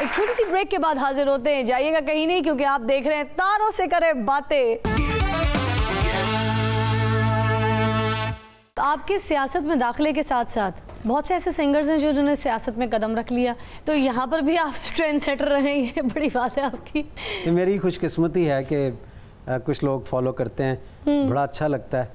एक छोटी सी ब्रेक के बाद हाजिर होते हैं, जाइएगा कहीं नहीं क्योंकि आप देख रहे हैं तारों से करें बातें। आपके सियासत में दाखिले के साथ साथ बहुत से ऐसे सिंगर्स हैं जिन्होंने सियासत में कदम रख लिया, तो यहाँ पर भी आप ट्रेंड सेटर रहे, ये बड़ी बात है आपकी। ये मेरी खुशकिस्मती है कि कुछ लोग फॉलो करते हैं, बड़ा अच्छा लगता है,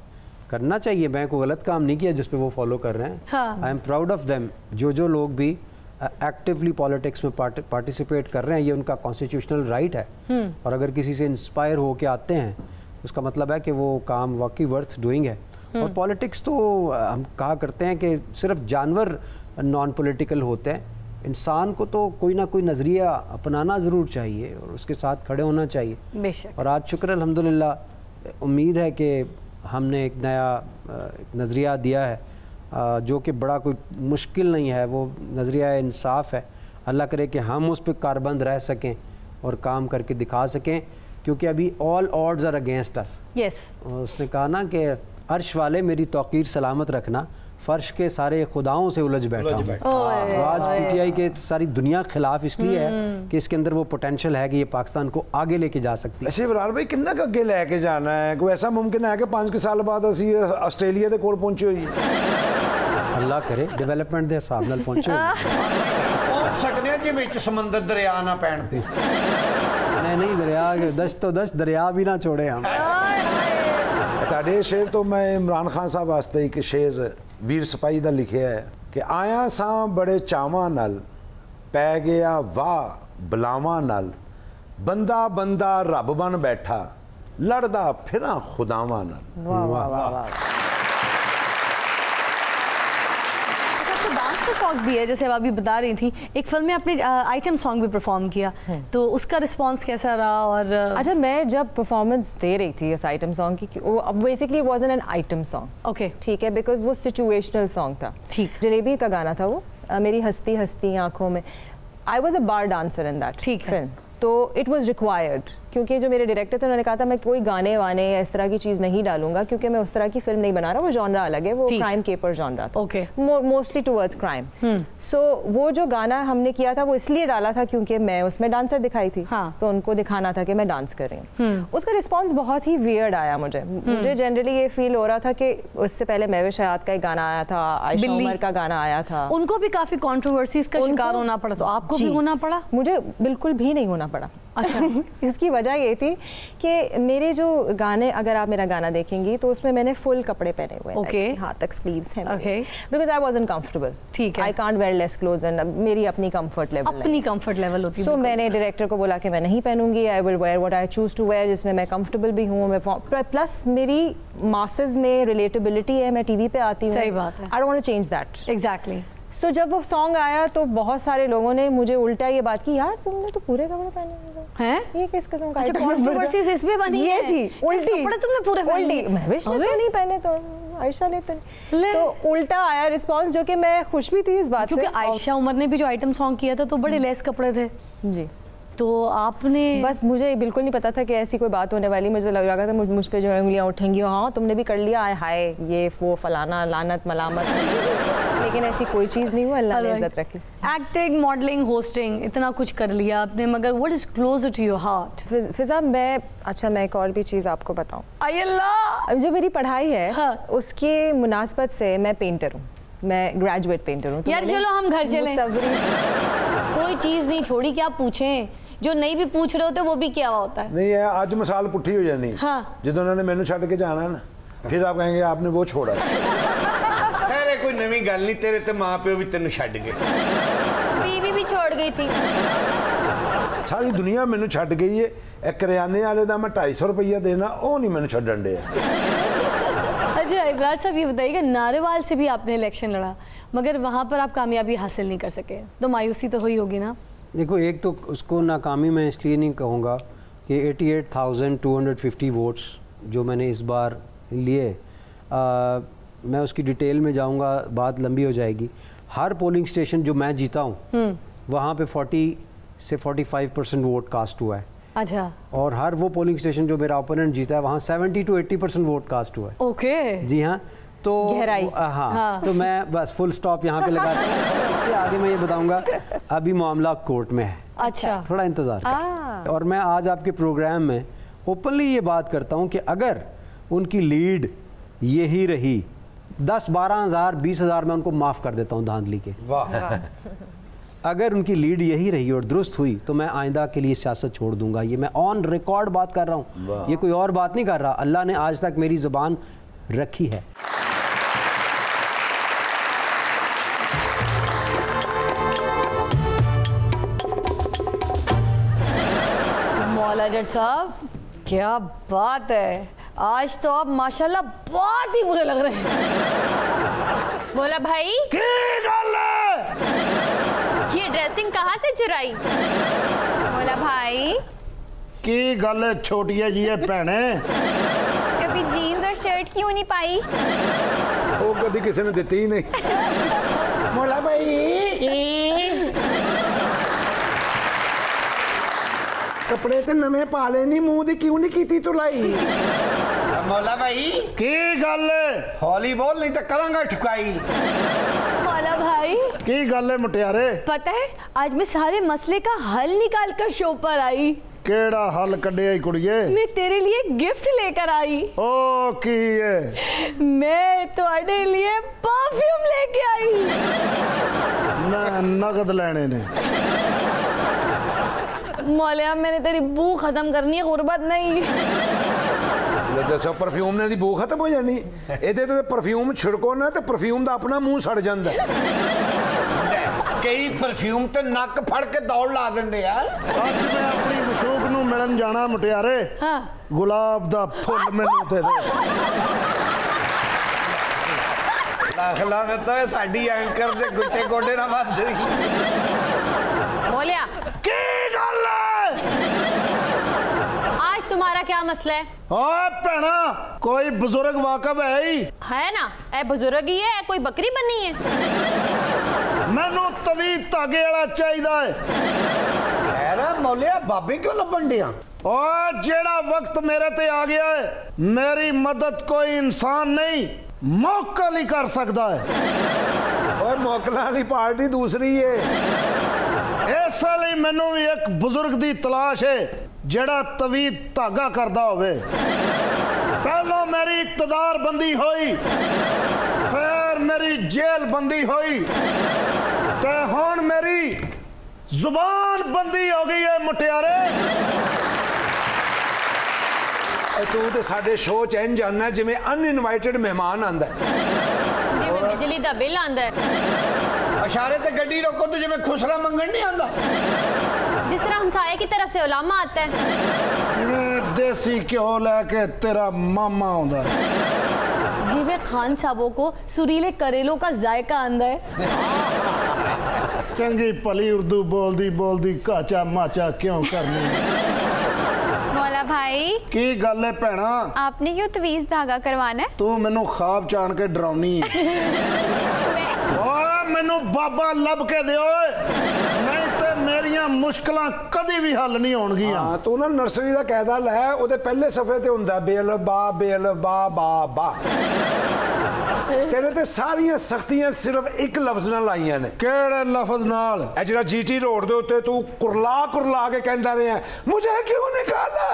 करना चाहिए। मैं कोई गलत काम नहीं किया जिस पे वो फॉलो कर रहे हैं। I am proud of them. जो लोग भी एक्टिवली पॉलिटिक्स में पार्टिसिपेट कर रहे हैं, ये उनका कॉन्स्टिट्यूशनल राइट है। और अगर किसी से इंस्पायर हो के आते हैं उसका मतलब है कि वो काम वाकई वर्थ डूइंग है। और पॉलिटिक्स तो हम कहा करते हैं कि सिर्फ जानवर नॉन पॉलिटिकल होते हैं, इंसान को तो कोई ना कोई नज़रिया अपनाना ज़रूर चाहिए और उसके साथ खड़े होना चाहिए। बेशक। और आज शुक्र अल्हम्दुलिल्लाह उम्मीद है कि हमने एक नया नज़रिया दिया है जो कि बड़ा कोई मुश्किल नहीं है, वो नज़रिया इंसाफ है। अल्लाह करे कि हम उस पर कारबंद रह सकें और काम करके दिखा सकें, क्योंकि अभी all odds are against us. Yes. उसने कहा ना कि अर्श वाले मेरी तौकीर सलामत रखना, फर्श के सारे खुदाओं से उलझ बैठा हूँ। आज पीटीआई के सारी दुनिया खिलाफ इसलिए है कि इसके अंदर वो पोटेंशियल है कि ये पाकिस्तान को आगे लेके जा सकती है। ऐसे इमरान भाई किन्ना अगे लेके जाना है? कोई ऐसा मुमकिन है कि 5 साल बाद असी आस्ट्रेलिया के कोल पहुंचे हुई? अल्लाह करे डेवलपमेंट के हिसाब नाल पहुंचे पहुंच सकते हैं जी विच समंदर दरिया ना पैण ते। नहीं दरिया दश्त तो दश्त दरिया भी ना छोड़े हम। ताड़े शेर तो मैं इमरान खान साहब वास्ते एक शेर वीर सिपाही दा लिखिया है कि आया सा बड़े चावां नाल पै गया वाह बलावां नाल, बंदा बंदा रब बन बैठा लड़दा फिरा खुदावां नाल। वाह वाह वाह वाह। का शौक भी है, जैसे अब अभी बता रही थी, एक फिल्म में आपने आइटम सॉन्ग भी परफॉर्म किया, तो उसका रिस्पांस कैसा रहा? और अच्छा, मैं जब परफॉर्मेंस दे रही थी इस आइटम सॉन्ग की, वो basically was an item song. Okay, ठीक है, बिकॉज वो सिचुएशनल सॉन्ग था। ठीक। जलेबी का गाना था वो, मेरी हंसती हंसती आंखों में। I was a bar dancer in that film, तो इट वॉज रिक्वायर्ड, क्योंकि जो मेरे डायरेक्टर थे उन्होंने कहा था मैं कोई गाने वाने या इस तरह की चीज़ नहीं डालूंगा, क्योंकि मैं उस तरह की फिल्म नहीं बना रहा, वो जॉनरा अलग है, वो क्राइम केपर जॉनरा था, ओके, मोस्टली टुवर्ड्स क्राइम। सो वो जो गाना हमने किया था वो इसलिए डाला था क्योंकि मैं उसमें डांसर दिखाई थी। हाँ। तो उनको दिखाना था कि मैं डांस कर रही हूँ। उसका रिस्पॉन्स बहुत ही वियर्ड आया मुझे जनरली ये फील हो रहा था कि उससे पहले महविश हयात का एक गाना आया था, आयशा उमर का गाना आया था, उनको भी काफी कंट्रोवर्सीज का शिकार होना पड़ा, तो आपको भी होना पड़ा? मुझे बिल्कुल भी नहीं होना पड़ा। अच्छा। इसकी वजह ये थी कि मेरे जो गाने, अगर आप मेरा गाना देखेंगी तो उसमें मैंने फुल कपड़े पहने हुए हैं, ओके, हाथ तक स्लीव्स हैं, okay, because I wasn't comfortable. ठीक है, I can't where less clothes, and मेरी अपनी कंफर्ट लेवल, अपनी कंफर्ट लेवल होती है। सो मैंने डायरेक्टर को बोला कि मैं नहीं पहनूंगी, I will wear what I choose to wear, जिसमें मैं कंफर्टेबल भी हूँ, मैं प्लस मेरी मासेस में रिलेटेबिलिटी है, मैं टीवी पे आती हूँ, सही बात है, I don't want to change that. Exactly. So जब वो सॉन्ग आया तो बहुत सारे लोगों ने मुझे उल्टा ये बात की, यार तुमने तो पूरे कपड़े पहने हैं, ये किस किस्म का? अच्छा, कंट्रोवर्सीज इस पे बनी ये थी, उल्टी कपड़े तुमने पूरे पहने, महविश ने तो नहीं पहने, तो आयशा ने तो उल्टा आया रिस्पांस, जो कि मैं खुश भी थी इस बात से, क्योंकि आयशा उमर ने भी जो आइटम सॉन्ग किया था तो बड़े लेस कपड़े थे जी, तो आपने बस मुझे बिल्कुल नहीं पता था कि ऐसी कोई बात होने वाली, मुझे लग रहा था मुझ पे जो है उंगलियां उठेंगी, हाँ तुमने भी कर लिया, आए हाय ये वो फलाना लानत मलामत, लेकिन ऐसी कोई चीज़ नहीं हुई, अल्लाह ने इज्जत रखी। एक्टिंग, मॉडलिंग, होस्टिंग, इतना कुछ कर लिया आपने, मगर what is closer to your heart? Fiza मैं एक और भी चीज़ आपको बताऊँ, अल्लाह जो मेरी पढ़ाई है हाँ। उसके मुनासबत से मैं पेंटर हूँ, मैं ग्रेजुएट पेंटर हूँ। यार चलो हम घर चलें, कोई चीज़ नहीं छोड़ी कि आप पूछें, जो नहीं भी पूछ रहे होते वो भी क्या होता है। नहीं है, आज मिसाल पुट्ठी हो जानी। हाँ। जो उन्होंने मैनू छड़ के जाना ना, फिर आप कहेंगे आपने वो छोड़ा। खैर कोई नवी गल नहीं, तेरे ते मां प्यो भी तेन छड़ गए, बीवी भी छोड़ गई थी। सारी दुनिया मैनू छड़ गई है, एक करियाने वाले का मैं 250 रुपया देना, वो नहीं मैनू छड्डन दिया। अच्छा इब्रार साहब ये बताइएगा, नारेवाल से भी आपने इलेक्शन लड़ा मगर वहाँ पर आप कामयाबी हासिल नहीं कर सके, तो मायूसी तो हुई होगी ना? देखो, एक तो उसको नाकामी मैं इसलिए नहीं कहूँगा कि 88,250 वोट्स जो मैंने इस बार लिए, मैं उसकी डिटेल में जाऊँगा, बात लंबी हो जाएगी। हर पोलिंग स्टेशन जो मैं जीता हूँ वहाँ पे 40 से 45% वोट कास्ट हुआ है। अच्छा। और हर वो पोलिंग स्टेशन जो मेरा ओपोनेंट जीता है वहाँ 70 to 80% वोट कास्ट हुआ है। ओके। जी हाँ, तो हाँ। तो मैं बस फुल स्टॉप यहाँ पे लगाता हूँ। इससे आगे मैं ये बताऊँगा, अभी मामला कोर्ट में है। अच्छा, थोड़ा इंतज़ार करें। और मैं आज आपके प्रोग्राम में ओपनली ये बात करता हूँ कि अगर उनकी लीड यही रही, 10, 12,000, 20,000 मैं उनको माफ़ कर देता हूँ धांधली के। वाह। अगर उनकी लीड यही रही और दुरुस्त हुई तो मैं आइंदा के लिए सियासत छोड़ दूंगा। ये मैं ऑन रिकॉर्ड बात कर रहा हूँ, ये कोई और बात नहीं कर रहा। अल्लाह ने आज तक मेरी ज़ुबान रखी है। मौला जट साहब, क्या बात है, आज तो आप माशाल्लाह बहुत ही बुरे लग रहे हैं। बोला भाई ये ड्रेसिंग कहाँ से चुराई? बोला भाई की गल छोटी है जी भैने, कभी जीन्स और शर्ट क्यों नहीं पाई? वो कभी किसी ने देती ही नहीं। मोला भाई कपड़े तो नवे पा लेनी, मुंह दी क्यों नहीं की तुलाई? मौला भाई की गल हौली बोल, नहीं तो करांगा ठुकाई। मौला भाई की गल है मुटियारे? पता है आज मैं सारे मसले का हल निकाल कर शो पर आई। केड़ा हल कढ़िया कुड़िए? मैं तेरे लिए गिफ्ट लेकर आई। ओ की है? मैं तुम्हारे लिए परफ्यूम लेके आई। मैं नगद लेने ने। मौलिया मैंने तेरी बू खत्म करनी है, गुर्बत नहीं। दसो परफ्यूम ने दी बू खत्म हो जानी? ਇਹਦੇ ਤੇ परफ्यूम छिड़को ना तो परफ्यूम ਦਾ अपना मुंह सड़ ਜਾਂਦਾ। कई परफ्यूम तो नक फड़ के दौड़ ला देंगे यार। ਅੱਜ मैं अपनी मशूक ਨੂੰ ਮਿਲਣ ਜਾਣਾ ਮੁਟਿਆਰੇ। हाँ। गुलाब ਦਾ फुल ਮੈਨੂੰ ਦੇ ਦੇ। दाखला में तो साडी एंकर दे गुट्टे गोडे ना बांध देगी। बोलिया की गल है? आज तुम्हारा क्या मसला है? हाँ भैना, कोई बुजुर्ग वाकब है ही? है ना, ए बुजुर्ग ही है, कोई बकरी बनी है। मैनू तवी धागे वाला चाहिदा है। कह रहा मौलिया बाबे क्यों लबन दिया? और जेड़ा वक्त मेरे ते आ गया है, मेरी मदद कोई इंसान नहीं मोकल ही कर सकता है। और मोकला वाली पार्टी दूसरी है। इसलिए मैनू भी एक बुजुर्ग की तलाश है जेड़ा तवी धागा करदा होवे। पहलो मेरी इक्तदार बंदी हुई, फिर मेरी जेल बंदी हुई, ते हुण मेरी जुबान बंदी हो गई है मुटियारे। तू तो साडे शो च इंज आना जिवें अनइनवाइटेड मेहमान आंदा है, जिवें बिजली दा बिल आंदा है। इशारे ते गड्डी रोको तो जिवें खुसरा मंगन नहीं आंदा। जिस तरह हमसाये की तरफ से उलामा आता है, जिवें देसी घ्यो लेके तेरा मामा आंदा है, जिवें खान साहबों को सुरीले करेलों का जायका आंदा है। चंगी भली उर्दू बोलदी बोलदी काचा माचा क्यों करनी? मौला भाई की गल है भैना? आपने क्यों तवीज़ धागा करवाना है? तू मैनू ख्वाब चाण के डराउनी है। ओए मैनू बाबा लब के दियो, नहीं तो मेरियां मुश्किलां कदी भी हल नहीं होणगियां। हाँ तू ना नर्सरी का कायदा लै, ਉਹਦੇ ਪਹਿਲੇ सफ़े ते हुंदा बेल बा बा। तेरे ते सारियां सख्तियां सिर्फ एक लफ्ज नाल आईयां ने। केड़े लफ्ज नाल? ए जिहड़ा जीटी रोड दे उत्ते तू कुरला के कहंदा रहा मुझे क्यों निकाला,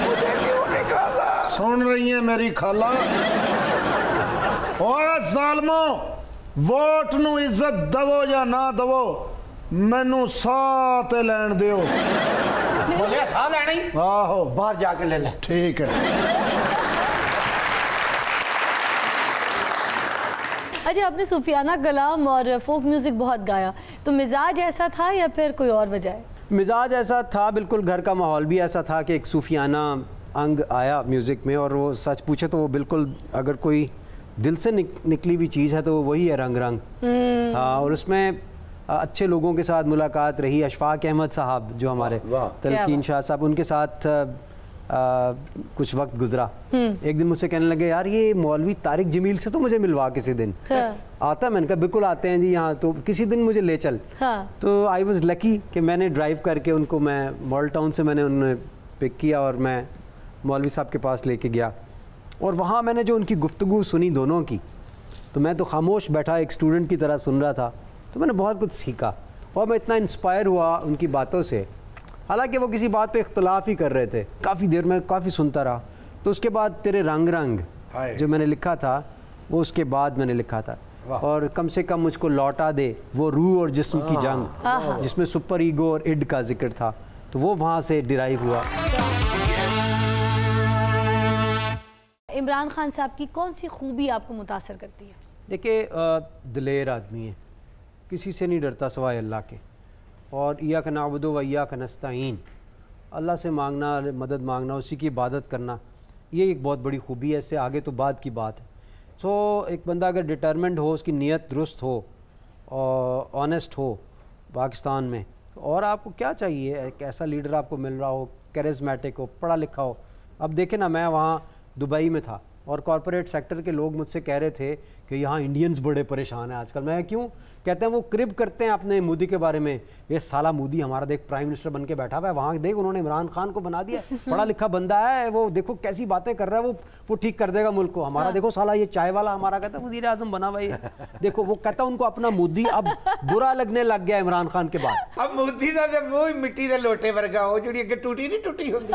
मुझे क्यों निकाला। सुन रही है मेरी खाला? ओए ज़ालमो, वोट नू इज्जत दवो या ना दवो, मैनू साह ते लैण दिओ। बोलिया साह लैना ही? आहो बाहर जाके ले ले। ठीक है। अच्छा, आपने सूफियाना कलाम और फोक म्यूज़िक बहुत गाया, तो मिजाज ऐसा था या फिर कोई और वजह है? मिजाज ऐसा था, बिल्कुल घर का माहौल भी ऐसा था कि एक सूफियाना अंग आया म्यूज़िक में। और वो सच पूछे तो वो बिल्कुल, अगर कोई दिल से निकली हुई चीज़ है तो वो वही है रंग रंग। हाँ, और उसमें अच्छे लोगों के साथ मुलाकात रही। अशफाक अहमद साहब जो हमारे, तलकीन शाह साहब, उनके साथ कुछ वक्त गुजरा। एक दिन मुझसे कहने लगे, यार ये मौलवी तारिक जमील से तो मुझे मिलवा किसी दिन। आता? मैंने कहा बिल्कुल आते हैं जी यहाँ, तो किसी दिन मुझे ले चल। तो आई वॉज लकी कि मैंने ड्राइव करके उनको, मैं मॉडल टाउन से मैंने उन्हें पिक किया और मैं मौलवी साहब के पास लेके गया। और वहाँ मैंने जो उनकी गुफ्तगू सुनी दोनों की, तो मैं तो खामोश बैठा एक स्टूडेंट की तरह सुन रहा था। तो मैंने बहुत कुछ सीखा और मैं इतना इंस्पायर हुआ उनकी बातों से। हालांकि वो किसी बात पे इख्तलाफ ही कर रहे थे। काफ़ी देर में काफ़ी सुनता रहा। तो उसके बाद तेरे रंग रंग जो मैंने लिखा था वो उसके बाद मैंने लिखा था। और कम से कम मुझको लौटा दे वो रूह और जिस्म की जंग, जिसमें सुपर ईगो और इड का जिक्र था, तो वो वहाँ से डिराइव हुआ। इमरान खान साहब की कौन सी खूबी आपको मुतासर करती है? देखिए, दिलेर आदमी है, किसी से नहीं डरता सिवाय अल्लाह के। और इय्याका नअबुदु व इय्याका नस्तईन, अल्लाह से मांगना, मदद मांगना, उसी की इबादत करना, ये एक बहुत बड़ी खूबी है। इससे आगे तो बाद की बात है। सो एक बंदा अगर डिटरमेंट हो, उसकी नीयत दुरुस्त हो और ऑनेस्ट हो पाकिस्तान में, और आपको क्या चाहिए? एक ऐसा लीडर आपको मिल रहा हो, कैरिज्मेटिक हो, पढ़ा लिखा हो। अब देखें ना, मैं वहाँ दुबई में था और कॉरपोरेट सेक्टर के लोग मुझसे कह रहे थे कि यहाँ इंडियंस बड़े परेशान हैं आजकल। मैं क्यों? कहते हैं वो क्रिब करते हैं अपने मोदी के बारे में, ये साला मोदी हमारा देख प्राइम मिनिस्टर बन के बैठा हुआ है, वहाँ देख उन्होंने इमरान खान को बना दिया, पढ़ा लिखा बंदा है वो, देखो कैसी बातें कर रहा है वो ठीक कर देगा मुल्क को। हमारा देखो साला ये चाय वाला हमारा कहता है वज़ीर आज़म बना हुआ है, देखो वो कहता है उनको अपना मोदी अब बुरा लगने लग गया इमरान खान के बाद। अब मोदी का मुँह मिट्टी के लोटे वर्गा हो, जो अगे टूटी नहीं टूटी होती।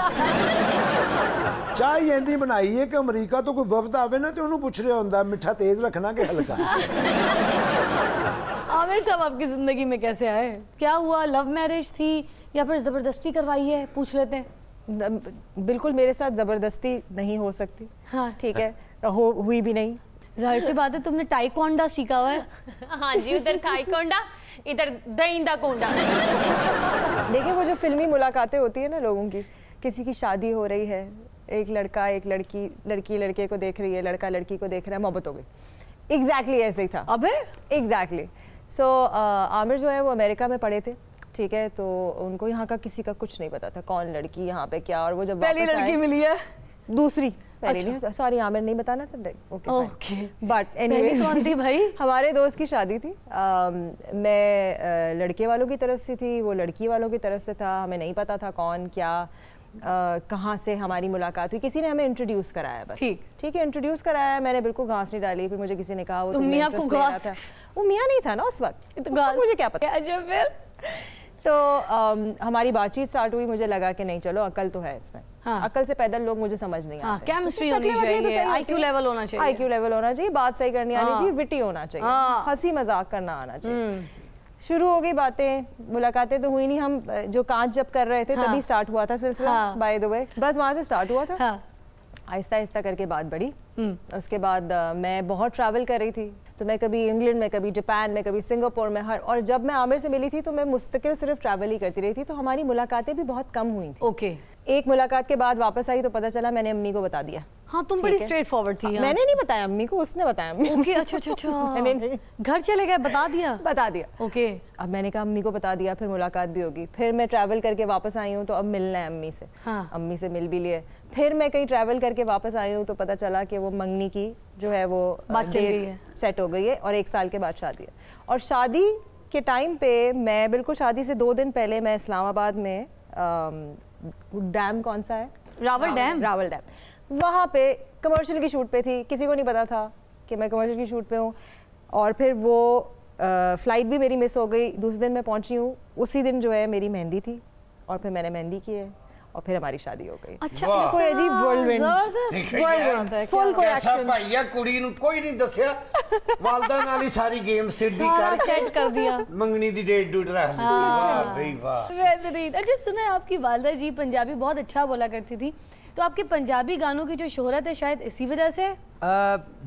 चाय इंदी बनाई है कि अमरीका तो कोई वफद आवे ना तो उन्होंने पूछ रहा होंगे मिठा तेज रखना कि हल्का। आमिर साहब आपकी ज़िंदगी में कैसे आए? क्या हुआ? लव मैरिज थी या फिर ज़बरदस्ती करवाई है? पूछ लेते हैं। बिल्कुल मेरे साथ ज़बरदस्ती नहीं हो सकती। हाँ ठीक है, हुई भी नहीं। जाहिर सी बात है, तुमने टाइकोंडा सीखा हुआ है। हाँ जी, उधर टाइकोंडा, इधर दहींदा कोंडा। देखिए वो जो फिल्मी मुलाकातें होती है ना लोगों की, किसी की शादी हो रही है, एक लड़का एक लड़की, लड़की लड़के को देख रही है, लड़का लड़की को देख रहा है, मोहब्बत हो गई। एग्जैक्टली ऐसे ही था। अबे एग्जैक्टली। सो आमिर जो है वो अमेरिका में पढ़े थे, ठीक है, तो उनको यहाँ का किसी का कुछ नहीं पता था, कौन लड़की यहाँ पे क्या। और वो जब पहली लड़की मिली है, दूसरी पहली नहीं, सॉरी आमिर नहीं बताना था। ओके बट एनीवेज कौन थी भाई? हमारे दोस्त की शादी थी। मैं लड़के वालों की तरफ से थी, वो लड़की वालों की तरफ से था। हमें नहीं पता था कौन क्या, कहाँ से हमारी मुलाकात हुई, किसी ने हमें इंट्रोड्यूस कराया बस। ठीक है, इंट्रोड्यूस कराया, मैंने बिल्कुल घास नहीं डाली। फिर मुझे किसी ने कहा वो मियां को घास, वो मियां नहीं था ना उस वक्त, मुझे क्या पता। तो हमारी बातचीत स्टार्ट हुई, मुझे लगा कि नहीं चलो अकल तो है इसमें। हाँ। अकल से पैदल लोग मुझे समझ नहीं आते। केमिस्ट्री होनी चाहिए, आईक्यू लेवल होना चाहिए, आईक्यू लेवल होना चाहिए, बात सही करनी आनी चाहिए, विटी होना चाहिए, हंसी मजाक करना आना चाहिए। शुरू हो गई बातें, मुलाकातें तो हुई नहीं। हम जो कांच जब कर रहे थे तभी स्टार्ट हुआ था सिलसिला, बाय द वे, बस वहाँ से स्टार्ट हुआ था। आहिस्ता आहिस्ता करके बात बढ़ी। उसके बाद मैं बहुत ट्रैवल कर रही थी, तो मैं कभी इंग्लैंड में, कभी जापान में, कभी सिंगापुर में, और जब मैं आमिर से मिली थी तो मैं मुस्तकिल सिर्फ ट्रैवल ही करती रही थी, तो हमारी मुलाकातें भी बहुत कम हुई थी। ओके। एक मुलाकात के बाद वापस आई तो पता चला मैंने अम्मी को बता दिया। हाँ, तुम बड़ी स्ट्रेट फॉरवर्ड थी। मैंने नहीं बताया अम्मी को, उसने बताया अम्मी। ओके, अच्छा। नहीं, घर चले गए, बता दिया। ओके। अब मैंने कहा अम्मी को बता दिया, फिर मुलाकात भी होगी। फिर मैं ट्रैवल करके वापस आई हूँ तो अब मिलना है अम्मी से। हाँ। अम्मी से मिल भी लिए। फिर मैं कहीं ट्रैवल करके वापस आई हूँ तो पता चला कि वो मंगनी की जो है वो सेट हो गई है और 1 साल के बाद शादी है। और शादी के टाइम पे मैं बिल्कुल शादी से 2 दिन पहले मैं इस्लामाबाद में डैम कौन सा है, रावल डैम, रावल डैम, वहाँ पे कमर्शियल की शूट पे थी, किसी को नहीं पता था कि मैं कमर्शियल की शूट पे हूँ। और फिर वो फ्लाइट भी मेरी मिस हो गई, दूसरे दिन मैं पहुँची हूँ, उसी दिन जो है मेरी मेहंदी थी और फिर मैंने मेहंदी की है और फिर हमारी शादी हो गई। अच्छा, कोई अजीब व्हर्लविंड, फुल कोई कैसा एक्शन। भाईया कुड़ी ਨੂੰ ਕੋਈ ਨਹੀਂ ਦੱਸਿਆ, ਵਾਲਦਾ ਨਾਲ ਹੀ ਸਾਰੀ ਗੇਮ ਸਿੱਧੀ ਕਰਕੇ सेट कर दिया, ਮੰਗਣੀ ਦੀ ਡੇਟ ਡੂਟ ਰੱਖ ਦਿੱਤੀ। ਵਾਹ ਬਈ वाह। बेहतरीन। अच्छा सुना है आपकी वालदा जी पंजाबी बहुत अच्छा बोला करती थी, तो आपके पंजाबी गानों की जो शोहरत है शायद इसी वजह से है?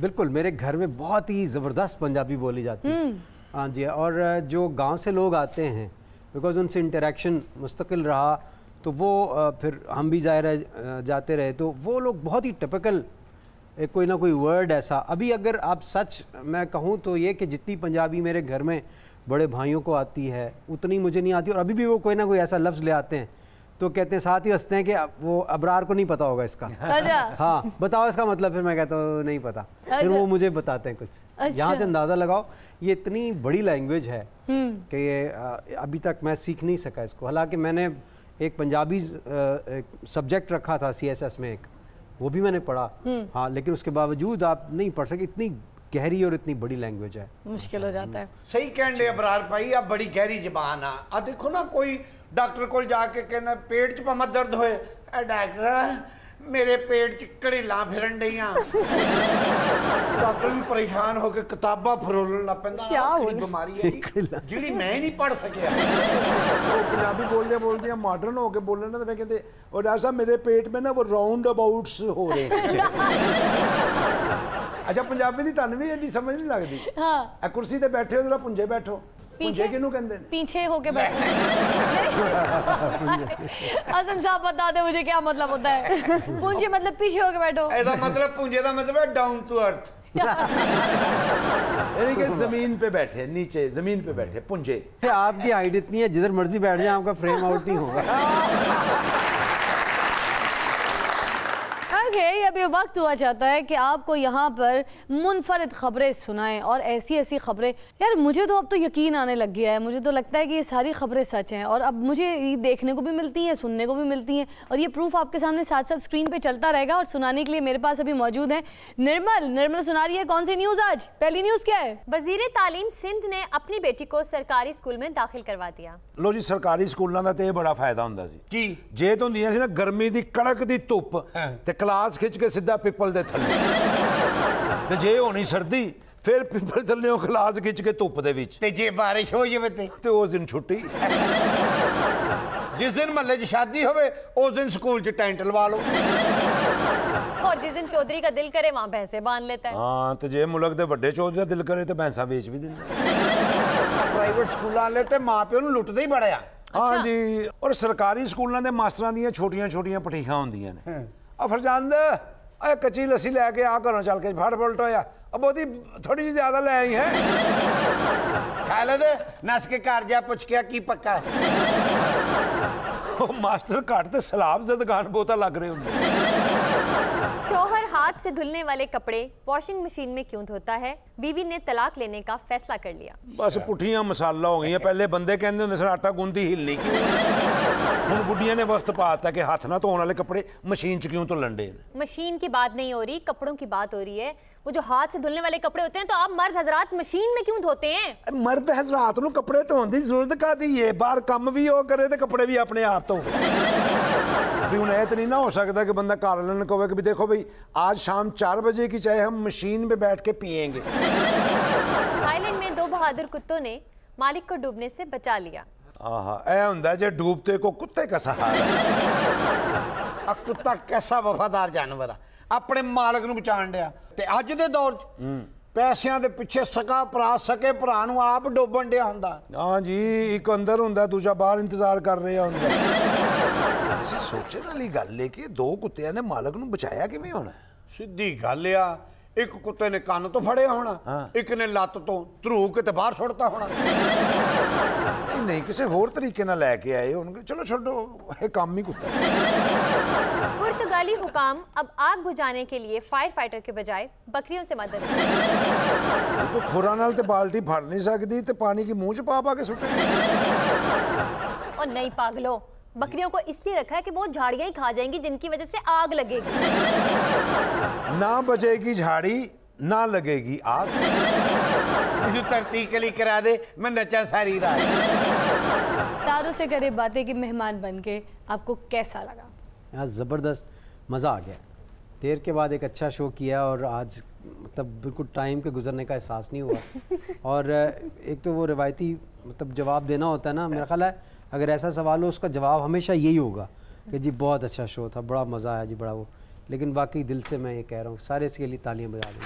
बिल्कुल, मेरे घर में बहुत ही ज़बरदस्त पंजाबी बोली जाती है। हाँ जी, और जो गांव से लोग आते हैं, बिकॉज उनसे इंटरेक्शन मुस्तकिल रहा, तो वो फिर हम भी जाते रहे, तो वो लोग बहुत ही टिपिकल कोई ना कोई वर्ड ऐसा। अभी अगर आप सच मैं कहूँ तो ये कि जितनी पंजाबी मेरे घर में बड़े भाइयों को आती है उतनी मुझे नहीं आती, और अभी भी वो कोई ना कोई ऐसा लफ्ज़ ले आते हैं तो कहते हैं, साथ ही हंसते हैं कि वो अबरार को नहीं पता होगा इसका। अच्छा। हाँ, बताओ इसका मतलब, फिर मैं कहता हूँ नहीं पता, फिर वो मुझे बताते हैं कुछ। अच्छा। यहाँ से अंदाज़ा लगाओ ये इतनी बड़ी लैंग्वेज है कि ये अभी तक मैं सीख नहीं सका इसको। हालांकि मैंने एक पंजाबी सब्जेक्ट रखा था CSS में, एक वो भी मैंने पढ़ा, हाँ, लेकिन उसके बावजूद आप नहीं पढ़ सके, इतनी गहरी और इतनी बड़ी लैंग्वेज है, मुश्किल हो जाता है। सही कहने अबरार भाई, आप बड़ी गहरी जबान आ देखो ना, कोई डॉक्टर को जाके कहना पेट च भावें दर्द होए, डॉक्टर मेरे पेट च घड़ीलां फिरन डईयां, डॉक्टर भी परेशान होकर किताबां फरोलन लग पैंदा, किहड़ी बीमारी है जिहड़ी मैं नहीं पढ़ सकिया। वो पंजाबी बोलदे बोलदे मॉडर्न हो के बोलने ना, तो मैं कहते और डॉक्टर साहब मेरे पेट में ना वो राउंड अबाउट्स हो रहे हैं। अच्छा, पंजाबी दी तन भी एडी समझ नहीं लगदी। हाँ, कुर्सी ते बैठे हो जरा पुंजे बैठो, पीछे किहनूं कहंदे ने? पीछे होके बैठो। हसन साहब बता दे मुझे क्या मतलब होता है पूंजे मतलब पीछे होके बैठो? ਇਹਦਾ मतलब पुंजे ਦਾ मतलब है डाउन टू अर्थ, यानी कि जमीन पे बैठे, नीचे जमीन पे बैठे, पुंजे। आपकी हाइट इतनी है जिधर मर्जी बैठ जाए आपका फ्रेम आउट नहीं होगा। अब ये वक्त हुआ चाहता है कि आपको यहाँ पर मुनफरिद खबरें सुनाएं, और ऐसी ऐसी खबरें, यार मुझे तो अब तो यकीन आने लग गया है, मुझे तो लगता है कि ये सारी खबरें सच हैं, और अब मुझे ये देखने को भी मिलती हैं, सुनने को भी मिलती हैं, और ये प्रूफ आपके सामने साथ साथ स्क्रीन पे चलता रहेगा। और सुनाने के लिए मेरे पास अभी मौजूद है निर्मल सुना रही है कौन सी न्यूज़ आज? पहली न्यूज़ क्या है? वजीर तालीम सिंध ने अपनी बेटी को सरकारी स्कूल में दाखिल करवा दिया। लो जी, सरकारी स्कूलों का तो बड़ा फायदा होंदा सी की जे तो होंदियां सी ना गर्मी दी कड़क दी धुप ते क्लास खिंच के सीधा पिपल दे थल्ले, ते जे होनी सर्दी फिर पिपल थल्ले क्लास खिंच के धुप दे विच, ते जे बारिश हो जावे ते उस दिन छुट्टी। जिस दिन महल्ले च शादी होवे उस दिन स्कूल च टेंट लवा लो, और जिस दिन चौधरी का दिल करे वहां भैंसे बांध लेता है। हाँ, तो जे मुल्क दे वड्डे चौधरी दा दिल करे तो भैंसा बेच भी दिंदे। प्राइवेट स्कूल वाले ते मां प्यो नूं लुੱਟਦੇ ही बड़े आ। हाँ जी, और सरकारी स्कूलों के मास्टरां दियां छोटियां छोटियां पठीखां होंदियां ने। फरजंद अरे कच्ची लस्सी लैके आ घरों चल के फट फुलट होया, अब बहुती थोड़ी जी ज्यादा ले आई है, खा ले दे नस के घर जा पुछ के की पक्का मास्टर घट ते सलाब जदगान बहुता लग रहे होंगे। शौहर हाथ से धुलने वाले कपड़े वॉशिंग मशीन में क्यों धोता है? बीवी ने तलाक लेने का फैसला कर लिया। बस पुठियां मसाला हो गई। पहले बंदे कहते होंगे सन आटा गूंदी हिलनी क्यों, हुण बुढ़िया ने वक्त पाता कि हाथ ना धोने वाले कपड़े मशीन च क्यों तो लंडे। मशीन की बात नहीं हो रही, कपड़ों की बात हो रही है। वो जो हाथ से धुलने वाले कपड़े होते हैं तो आप मर्द हजरात मशीन में क्यों धोते हैं? मर्द हजरात नूं कपड़े धोने की जरूरत कादी है? बाहर काम भी हो करे तो कपड़े भी अपने आप धो। भी हुण ये तो नहीं ना हो सकता कि बंदा घर वाले ने कहे कि भी देखो भाई आज शाम 4 बजे की चाय हम मशीन पे बैठ के पियेंगे। थाईलैंड में 2 बहादुर कुत्तों ने मालिक को डूबने से बचा लिया। यह हुंदा जे डूबते को कुत्ते का सहारा। कुत्ता कैसा वफादार जानवर आ, अपने मालिक नूं बचाण दिया। ते अज दे दौर च पैसिਆਂ ਦੇ ਪਿੱਛੇ ਸਕਾ ਭਰਾ ਸਕੇ ਭਰਾ ਨੂੰ ਆਪ ਡੋਬਣ ਡਿਆ ਹੁੰਦਾ। हाँ जी, एक अंदर हुंदा दूजा बाहर इंतजार कर रहा हुंदा। ਅਸੀਂ ਸੋਚਣ ਵਾਲੀ ਗੱਲ ਹੈ ਕਿ 2 ਕੁੱਤਿਆਂ ਨੇ ਮਾਲਕ ਨੂੰ ਬਚਾਇਆ ਕਿਵੇਂ ਹੋਣਾ? ਸਿੱਧੀ ਗੱਲ ਆ, ਇੱਕ ਕੁੱਤੇ ਨੇ ਕੰਨ ਤੋਂ ਫੜਿਆ ਹੋਣਾ, ਇੱਕ ਨੇ ਲੱਤ ਤੋਂ ਧਰੂ ਕੇ ਤੇ ਬਾਹਰ ਸੁੱਟਤਾ ਹੋਣਾ। नहीं किसी होर तरीके नाल लेके आए होंगे। चलो छोड़ो, ये काम ही कुत्ता। पुर्तगाली हुकाम अब आग बुझाने के लिए फायर फाइटर के बजाय बकरियों से मदद। तो खुरा नाल ते बाल्टी फड़ नहीं सकती ते पानी की मुंह च पा के सुटे। और नहीं पागलो, बकरियों को इसलिए रखा है कि वो झाड़ियां ही खा जाएंगी जिनकी वजह से आग लगेगी। ना बचेगी झाड़ी ना लगेगी आग। मुझे तरती कली करा दे, मैं नचा सारी रात। तारों से करे बातें कि मेहमान बन के आपको कैसा लगा? यहाँ ज़बरदस्त मज़ा आ गया। देर के बाद एक अच्छा शो किया और आज मतलब बिल्कुल टाइम के गुजरने का एहसास नहीं हुआ। और एक तो वो रिवायती मतलब जवाब देना होता है ना, मेरा ख्याल है अगर ऐसा सवाल हो उसका जवाब हमेशा यही होगा कि जी बहुत अच्छा शो था, बड़ा मज़ा आया जी, बड़ा वो। लेकिन वाकई दिल से मैं ये कह रहा हूँ, सारे इसके लिए तालियां बजा दें।